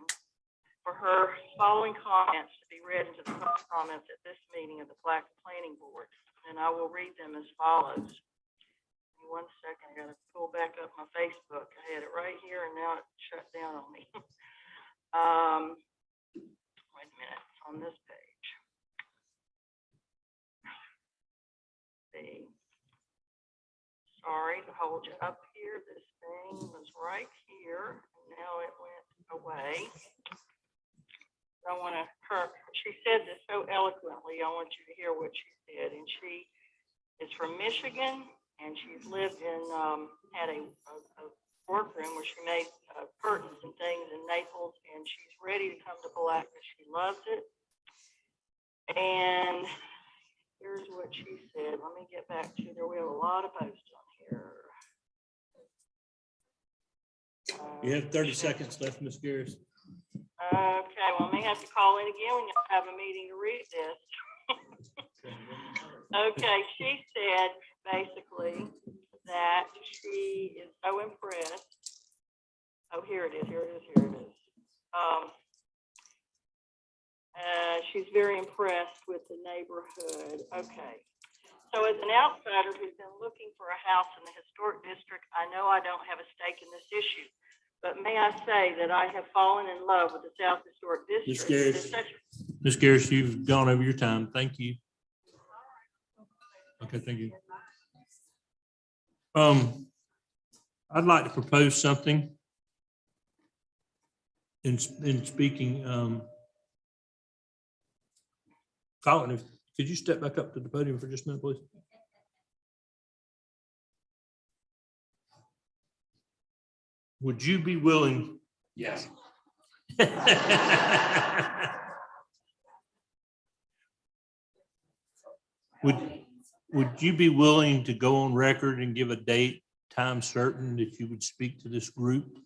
for her following comments to be read into the public comments at this meeting of the Palatka Planning Board. And I will read them as follows. Give me 1 second, I gotta pull back up my Facebook. I had it right here and now it shut down on me. Wait a minute, it's on this page. Sorry to hold you up here. This thing was right here. And now it went away. I want to, she said this so eloquently. I want you to hear what she said. And she is from Michigan, and she's lived in, had a workroom where she made curtains and things in Naples, and she's ready to come to Palatka. She loves it. And here's what she said. Let me get back to there. We have a lot of posts on here. You have 30 seconds left, Ms. Garris. Okay, well, I may have to call in again when you have a meeting to read this. Okay, she said basically that she is so impressed. Oh, here it is, here it is, here it is. She's very impressed with the neighborhood. Okay. So as an outsider who's been looking for a house in the historic district, I know I don't have a stake in this issue, but may I say that I have fallen in love with the South Historic District. Ms. Garris, you've gone over your time. Thank you. Okay, thank you. I'd like to propose something in speaking. Colin, could you step back up to the podium for just a minute, please? Would you be willing? Yes. Would you be willing to go on record and give a date, time certain that you would speak to this group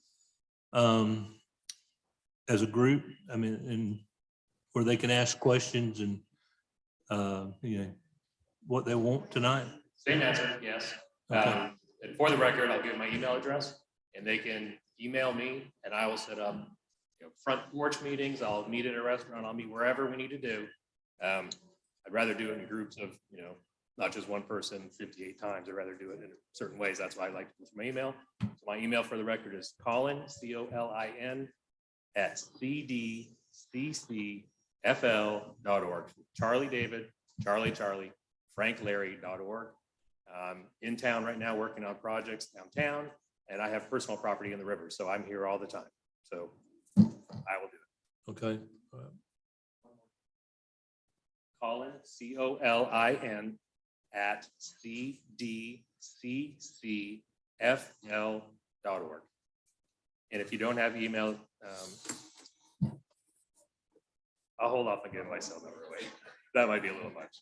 as a group? I mean, and where they can ask questions and you know, what they want tonight? Same answer, yes. Okay. And for the record, I'll give my email address and they can email me and I will set up, front porch meetings. I'll meet at a restaurant. I'll meet wherever we need to do. I'd rather do it in groups of, not just one person 58 times. I'd rather do it in certain ways. That's why I like to do my email. So my email for the record is Colin, COLIN @cdccfl.org. Charlie David, Charlie, FrankLarry.org. In town right now, working on projects downtown, and I have personal property in the river, so I'm here all the time. So I will do it. Okay. Colin, COLIN @cdccfl.org. And if you don't have email, I'll hold off on giving my cell number away. That might be a little much.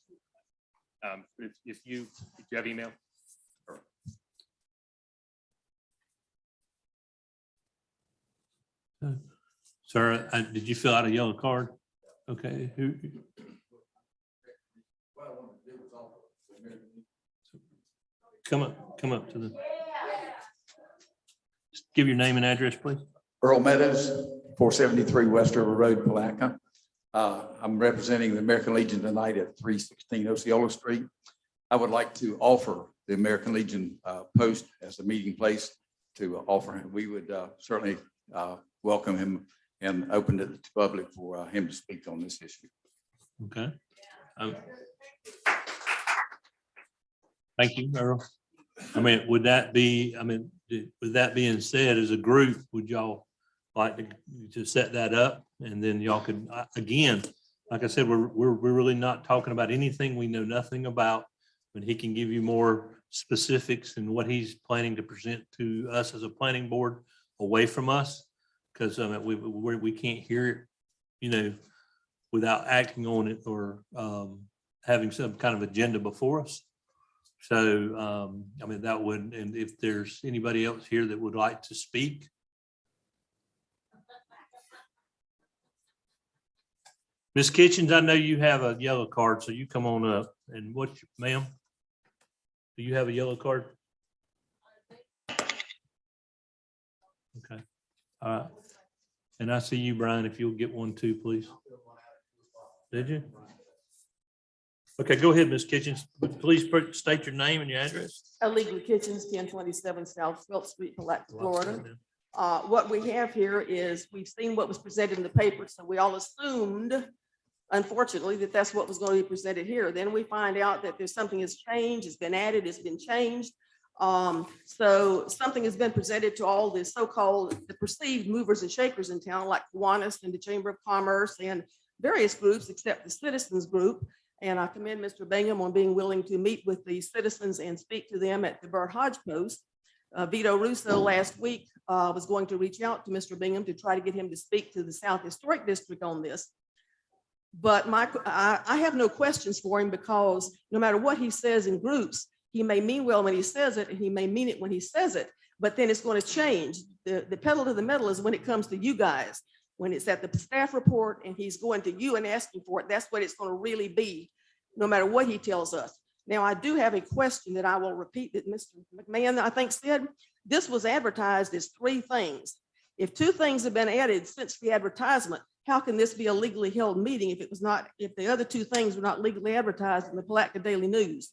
If you have email. Sir, did you fill out a yellow card? Okay. Come up to the. Just give your name and address, please. Earl Meadows, 473 West River Road, Palatka. I'm representing the American Legion tonight at 316 Osceola Street. I would like to offer the American Legion post as a meeting place to offer him. We would certainly welcome him and open it to the public for him to speak on this issue. Okay. Thank you, Earl. With that being said, as a group, would y'all like to set that up? And then y'all could, again, like I said, we're really not talking about anything we know nothing about, but he can give you more specifics and what he's planning to present to us as a planning board away from us. Because we can't hear it, without acting on it or having some kind of agenda before us. So, that would, and if there's anybody else here that would like to speak. Ms. Kitchens, I know you have a yellow card, so you come on up. And what, ma'am? Do you have a yellow card? Okay. All right. And I see you, Brian, if you'll get one too, please. Did you? Okay, go ahead, Ms. Kitchens. Please state your name and your address. Illegally Kitchens, 1027 South Phillips Street, Palatka, Florida. What we have here is we've seen what was presented in the paper, so we all assumed, unfortunately, that that's what was going to be presented here. Then we find out that there's something has changed, it's been added, it's been changed. So something has been presented to all the so-called the perceived movers and shakers in town, like Kiwanis and the Chamber of Commerce and various groups, except the citizens group. And I commend Mr. Bingham on being willing to meet with the citizens and speak to them at the Burt Hodge Post. Vito Russo last week was going to reach out to Mr. Bingham to try to get him to speak to the South Historic District on this. But I have no questions for him, because no matter what he says in groups, he may mean well when he says it, and he may mean it when he says it, but then it's going to change. The pedal to the metal is when it comes to you guys. When it's at the staff report and he's going to you and asking for it, that's what it's going to really be, no matter what he tells us. Now, I do have a question that I will repeat that Mr. McMahon, I think, said. This was advertised as 3 things. If 2 things have been added since the advertisement, how can this be a legally held meeting if the other 2 things were not legally advertised in the Palatka Daily News?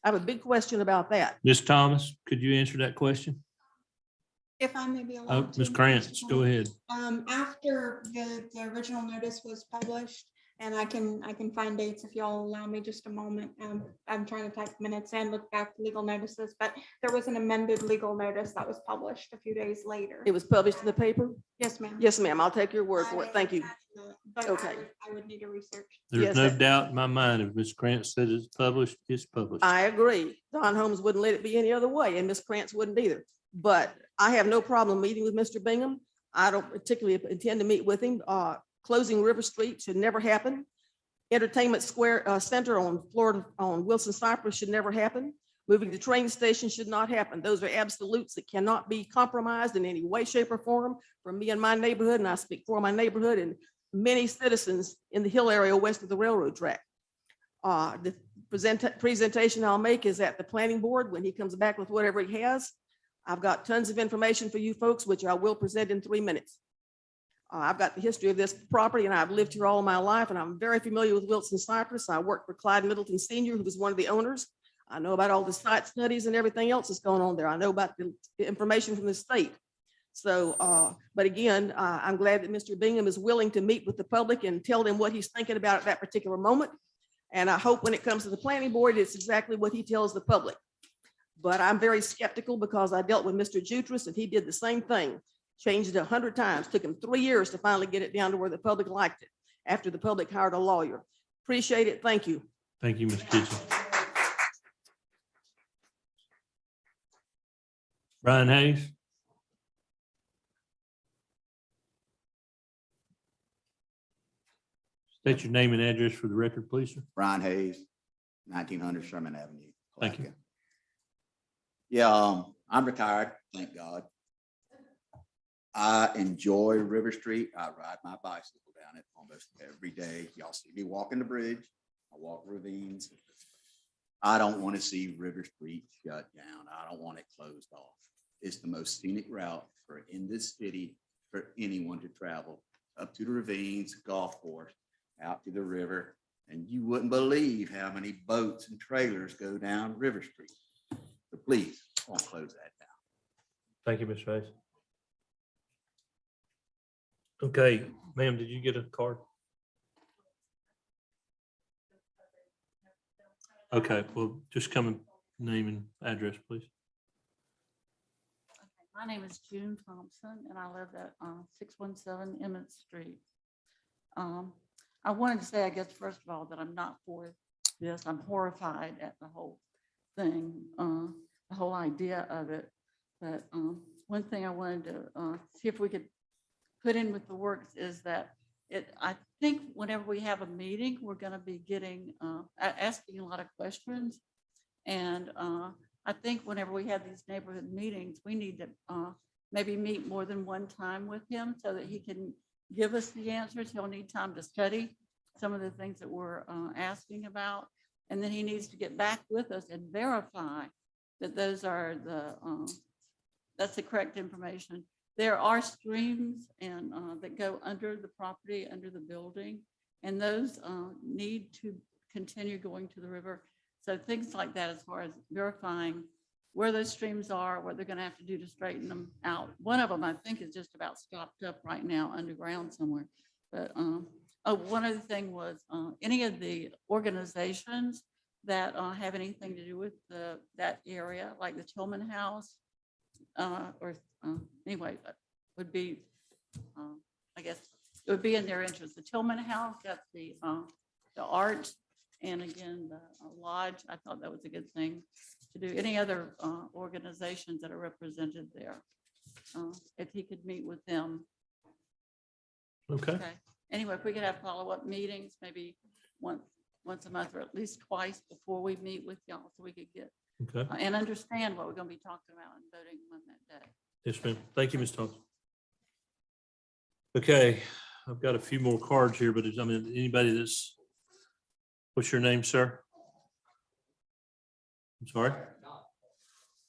I have a big question about that. Ms. Thomas, could you answer that question? If I may be allowed to. Ms. Krantz, go ahead. After the original notice was published, and I can find dates if y'all allow me just a moment. I'm trying to type minutes and look back legal notices, but there was an amended legal notice that was published a few days later. It was published in the paper? Yes, ma'am. Yes, ma'am. I'll take your word for it. Thank you. But Okay. I would need to research. There's no doubt in my mind, if Ms. Krantz said it's published, it's published. I agree. Don Holmes wouldn't let it be any other way, and Ms. Krantz wouldn't either. But I have no problem meeting with Mr. Bingham. I don't particularly intend to meet with him. Closing River Street should never happen. Entertainment Square Center on Florida on Wilson Cypress should never happen. Moving the train station should not happen. Those are absolutes that cannot be compromised in any way, shape, or form for me and my neighborhood. And I speak for my neighborhood and many citizens in the Hill area west of the railroad track. The presentation I'll make is at the planning board when he comes back with whatever he has. I've got tons of information for you folks, which I will present in 3 minutes. I've got the history of this property and I've lived here all my life and I'm very familiar with Wilson Cypress. I worked for Clyde Middleton Senior, who was one of the owners. I know about all the site studies and everything else that's going on there. I know about the information from the state. So, but again, I'm glad that Mr. Bingham is willing to meet with the public and tell them what he's thinking about at that particular moment. And I hope when it comes to the planning board, it's exactly what he tells the public. But I'm very skeptical because I dealt with Mr. Jutras and he did the same thing. Changed it 100 times. Took him 3 years to finally get it down to where the public liked it after the public hired a lawyer. Appreciate it. Thank you. Thank you, Ms. Kitchen. Brian Hayes. State your name and address for the record, please, sir. Brian Hayes, 1900 Sherman Avenue. Thank you. Palatka. Yeah, I'm retired, thank God. I enjoy River Street. I ride my bicycle down it almost every day. Y'all see me walking the bridge. I walk ravines. I don't want to see River Street shut down. I don't want it closed off. It's the most scenic route for in this city for anyone to travel up to the ravines, golf course, out to the river. And you wouldn't believe how many boats and trailers go down River Street. So please, don't close that down. Thank you, Mr. Hayes. Okay, ma'am, did you get a card? Okay, well, just come and name and address, please. My name is June Thompson and I live at 617 Emmett Street. I wanted to say, I guess, first of all, that I'm not for this. I'm horrified at the whole thing, the whole idea of it. But one thing I wanted to see if we could put in with the works is that I think whenever we have a meeting, we're going to be getting asking a lot of questions. And I think whenever we have these neighborhood meetings, we need to maybe meet more than one time with him so that he can give us the answers. He'll need time to study some of the things that we're asking about. And then he needs to get back with us and verify that those are that's the correct information. There are streams and that go under the property, under the building, and those need to continue going to the river. So things like that, as far as verifying where those streams are, what they're going to have to do to straighten them out. One of them, I think, is just about stopped up right now underground somewhere. But one other thing was any of the organizations that have anything to do with that area, like the Tillman House, anyway, would be, I guess, it would be in their interest. The Tillman House, that's the art, and again, the lodge. I thought that was a good thing to do. Any other organizations that are represented there, if he could meet with them. Okay. Anyway, if we could have follow-up meetings, maybe once a month or at least twice before we meet with y'all, so we could get and understand what we're going to be talking about and voting on that day. Yes, ma'am. Thank you, Ms. Thompson. Okay, I've got a few more cards here, but I mean, anybody that's, what's your name, sir? I'm sorry?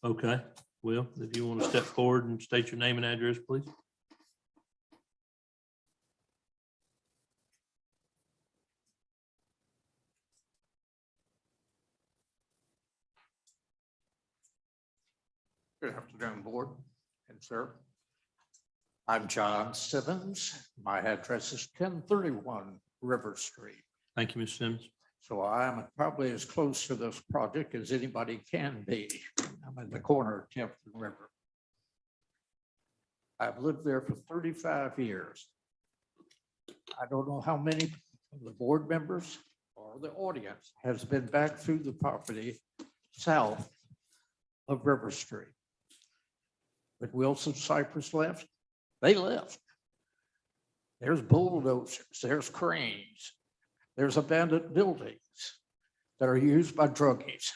Okay, well, if you want to step forward and state your name and address, please. Good afternoon, board and sir. I'm John Simmons. My address is 1031 River Street. Thank you, Ms. Simmons. So I'm probably as close to this project as anybody can be. I'm in the corner of 10th and River. I've lived there for 35 years. I don't know how many of the board members or the audience has been back through the property south of River Street. When Wilson Cypress left, they left. There's bulldozers, there's cranes, there's abandoned buildings that are used by druggies.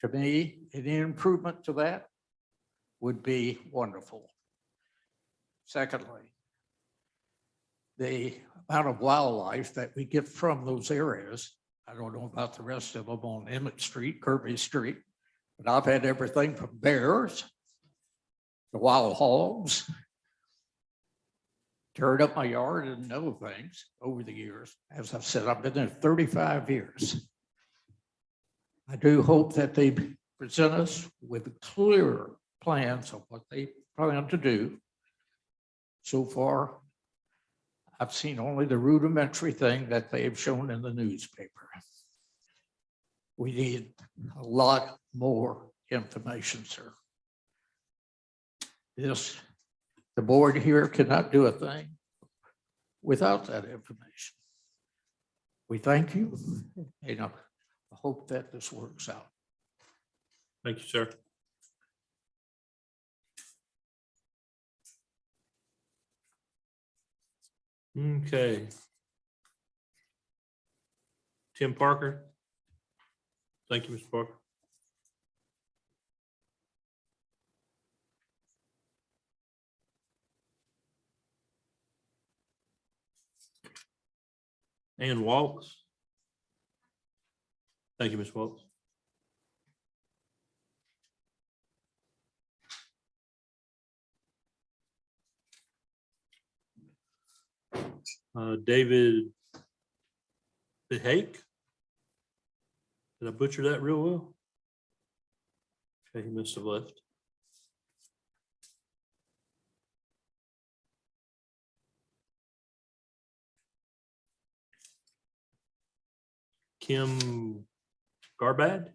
To me, any improvement to that would be wonderful. Secondly, the amount of wildlife that we get from those areas, I don't know about the rest of them on Emmett Street, Kirby Street, But I've had everything from bears to wild hogs, tearing up my yard and other things over the years. As I've said, I've been there 35 years. I do hope that they present us with clear plans of what they plan to do. So far, I've seen only the rudimentary thing that they've shown in the newspaper. We need a lot more information, sir. The board here cannot do a thing without that information. We thank you, and I hope that this works out. Thank you, sir. Okay. Tim Parker. Thank you, Mr. Parker. Ann Waltz. Thank you, Ms. Waltz. David Behake. Did I butcher that real well? Okay, he must have left. Kim Garbad.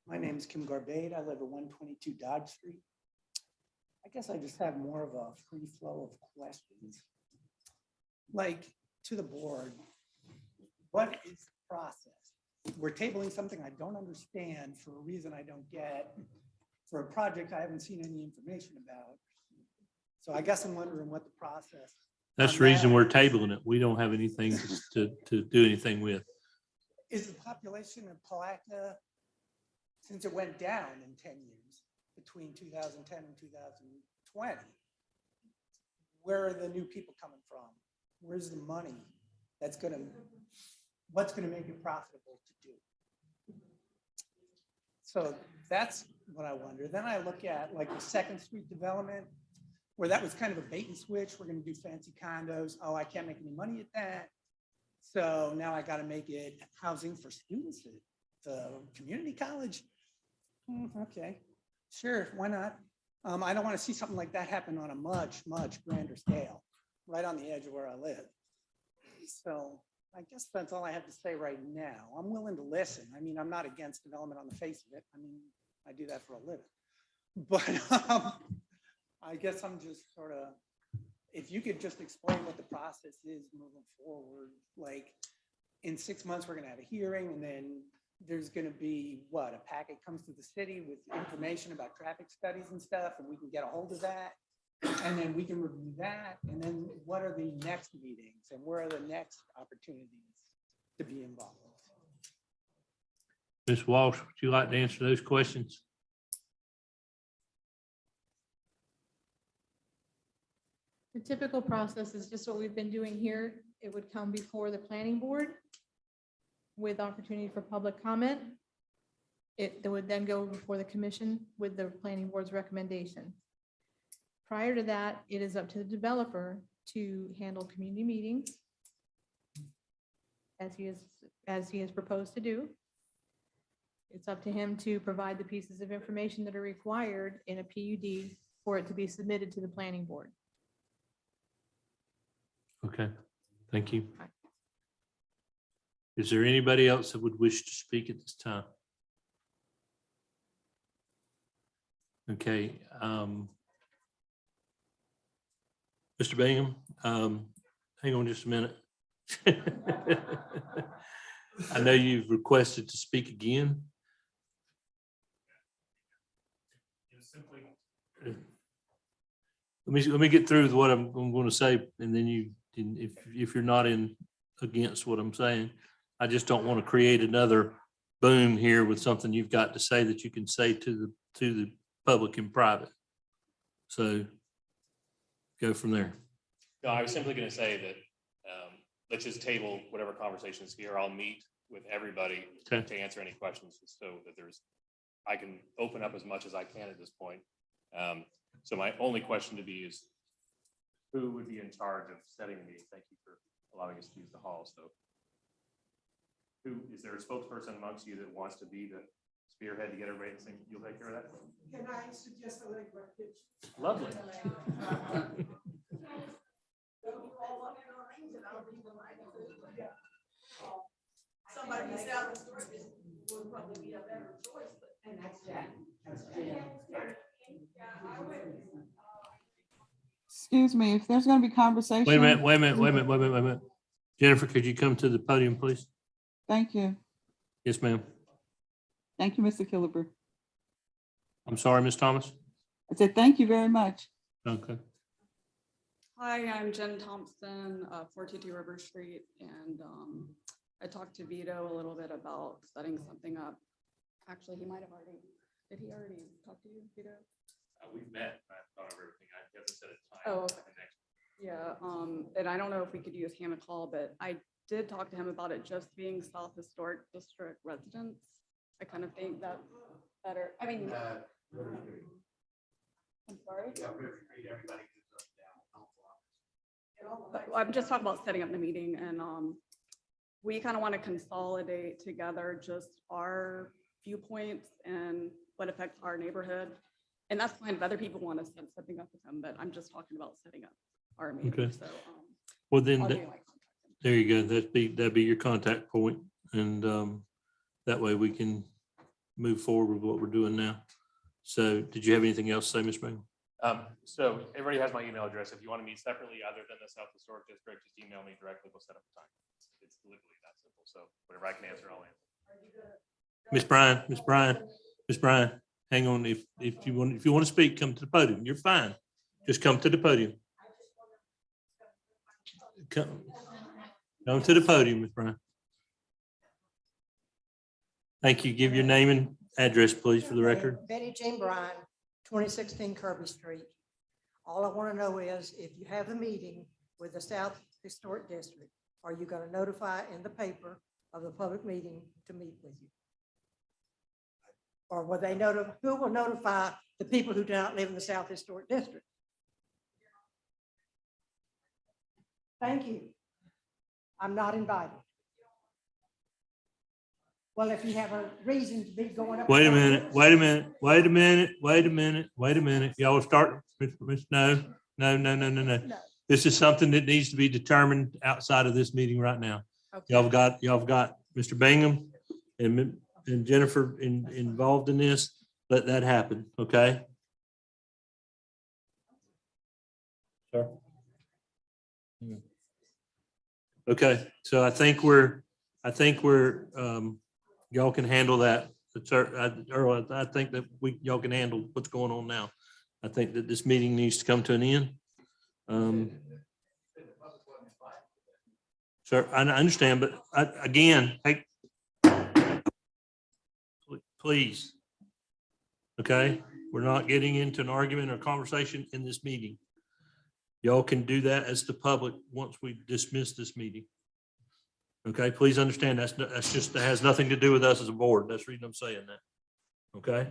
My name is Kim Garbade. I live at 122 Dodge Street. I guess I just have more of a free flow of questions. Like, to the board, what is the process? We're tabling something I don't understand for a reason I don't get, for a project I haven't seen any information about. So I guess I'm wondering what the process. That's the reason we're tabling it. We don't have anything to do anything with. Is the population of Palatka, since it went down in 10 years, between 2010 and 2020, where are the new people coming from? Where's the money that's gonna, what's gonna make it profitable to do? So that's what I wonder. Then I look at like the Second Street development, where that was kind of a bait and switch. We're gonna do fancy condos. Oh, I can't make any money at that. So now I gotta make it housing for students at the community college. Okay, sure, why not? I don't want to see something like that happen on a much, much grander scale, right on the edge of where I live. So I guess that's all I have to say right now. I'm willing to listen. I mean, I'm not against development on the face of it. I mean, I do that for a living. But I guess I'm just sort of, if you could just explain what the process is moving forward, like in 6 months, we're gonna have a hearing, and then there's gonna be what, a packet comes to the city with information about traffic studies and stuff, and we can get a hold of that, and then we can review that, and then what are the next meetings, and where are the next opportunities to be involved? Ms. Walsh, would you like to answer those questions? The typical process is just what we've been doing here. It would come before the planning board with opportunity for public comment. It would then go before the commission with the planning board's recommendation. Prior to that, it is up to the developer to handle community meetings as he has proposed to do. It's up to him to provide the pieces of information that are required in a PUD for it to be submitted to the planning board. Okay, thank you. Is there anybody else that would wish to speak at this time? Okay. Mr. Bingham, hang on just a minute. I know you've requested to speak again. Let me get through with what I'm going to say, and then you can, if you're not against what I'm saying, I just don't want to create another boom here with something you've got to say that you can say to the public in private. So go from there. No, I was simply going to say that let's just table whatever conversations here. I'll meet with everybody Okay. to answer any questions so that I can open up as much as I can at this point. So my only question to be is, who would be in charge of setting the meeting? Thank you for allowing us to use the hall. So is there a spokesperson amongst you that wants to be the spearhead to get everybody to sing? You'll take care of that? Can I suggest a link right here? Lovely. Somebody who's out of storage would probably be a better choice, but. And that's Jack. Excuse me, if there's gonna be conversation. Wait a minute. Jennifer, could you come to the podium, please? Thank you. Yes, ma'am. Thank you, Mr. Killebrew. I'm sorry, Ms. Thomas. I said, thank you very much. Okay. Hi, I'm Jen Thompson, 422 River Street, and I talked to Vito a little bit about setting something up. Actually, he might have already, did he already talk to you, Vito? We've met. I've thought of everything. I haven't set a time. Oh, okay. Yeah, and I don't know if we could use Hannah Call, but I did talk to him about it just being South Historic District residents. I kind of think that's better. I mean, I'm sorry. But I'm just talking about setting up the meeting, and we kind of want to consolidate together just our viewpoints and what affects our neighborhood. And that's fine if other people want to set something up with them, but I'm just talking about setting up our meeting. Okay. So, Well, then, I'll give you my contact. there you go. That'd be your contact point, and that way we can move forward with what we're doing now. So did you have anything else to say, Ms. Bingham? So everybody has my email address. If you want to meet separately other than the South Historic District, just email me directly. We'll set up a time. It's literally that simple. So whatever I can answer, I'll answer. Miss Bryan, hang on. If you want to speak, come to the podium. You're fine. Just come to the podium. Come to the podium, Ms. Bryan. Thank you. Give your name and address, please, for the record. Betty Jean Bryan, 2016 Kirby Street. All I want to know is if you have a meeting with the South Historic District, are you going to notify in the paper of the public meeting to meet with you? Or will they who will notify the people who do not live in the South Historic District? Thank you. I'm not invited. Well, if you have a reason to be going up. Wait a minute. Y'all start, no. This is something that needs to be determined outside of this meeting right now. Okay. Y'all got Mr. Bingham and Jennifer involved in this. Let that happen, okay? Sir. Okay, so I think we're y'all can handle that. Earl, I think that y'all can handle what's going on now. I think that this meeting needs to come to an end. Sir, I understand, but again, hey, please. Okay, we're not getting into an argument or conversation in this meeting. Y'all can do that as the public once we dismiss this meeting. Okay, please understand that has nothing to do with us as a board. That's the reason I'm saying that. Okay.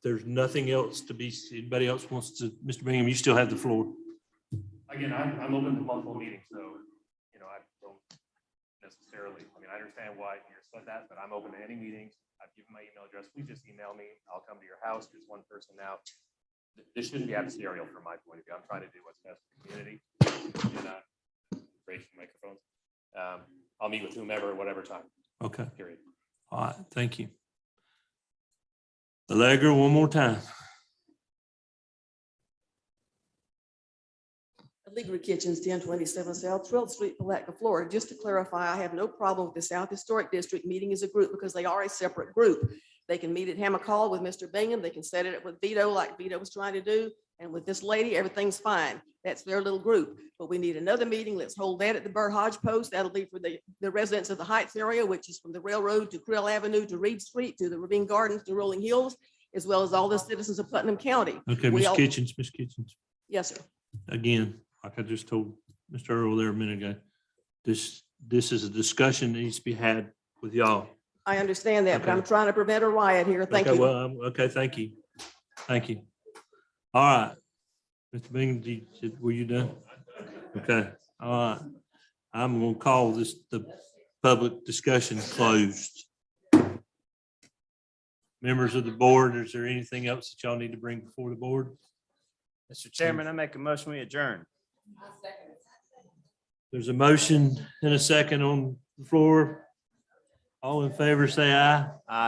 There's nothing else to be, anybody else wants to, Mr. Bingham, you still have the floor. Again, I'm open to multiple meetings, so, I don't necessarily, I understand why you said that, but I'm open to any meetings. I've given my email address. Please just email me. I'll come to your house. There's one person now. This shouldn't be adversarial from my point of view. I'm trying to do what's best for the community. Microphones. I'll meet with whomever, whatever time. Okay. Period. All right. Thank you. Allegra, one more time. Allegra Kitchens, 1027 South 12th Street, Palatka, Florida. Just to clarify, I have no problem with the South Historic District meeting as a group because they are a separate group. They can meet at Hammer Call with Mr. Bingham. They can set it up with Vito like Vito was trying to do. And with this lady, everything's fine. That's their little group. But we need another meeting. Let's hold that at the Burr Hodge Post. That'll be for the residents of the Heights area, which is from the railroad to Krill Avenue to Reed Street to the Ravine Gardens to Rolling Hills, as well as all the citizens of Putnam County. Okay, Ms. Kitchens. Yes, sir. Again, like I just told Mr. Earl there a minute ago, this is a discussion that needs to be had with y'all. I understand that, but Okay. I'm trying to prevent a riot here. Thank Okay, you. well, okay, thank you. Thank you. All right. Mr. Bingham, were you done? Okay, all right. I'm gonna call the public discussion closed. Members of the board, is there anything else that y'all need to bring before the board? Mr. Chairman, I make a motion, we adjourn. There's a motion and a second on the floor. All in favor, say aye. Aye.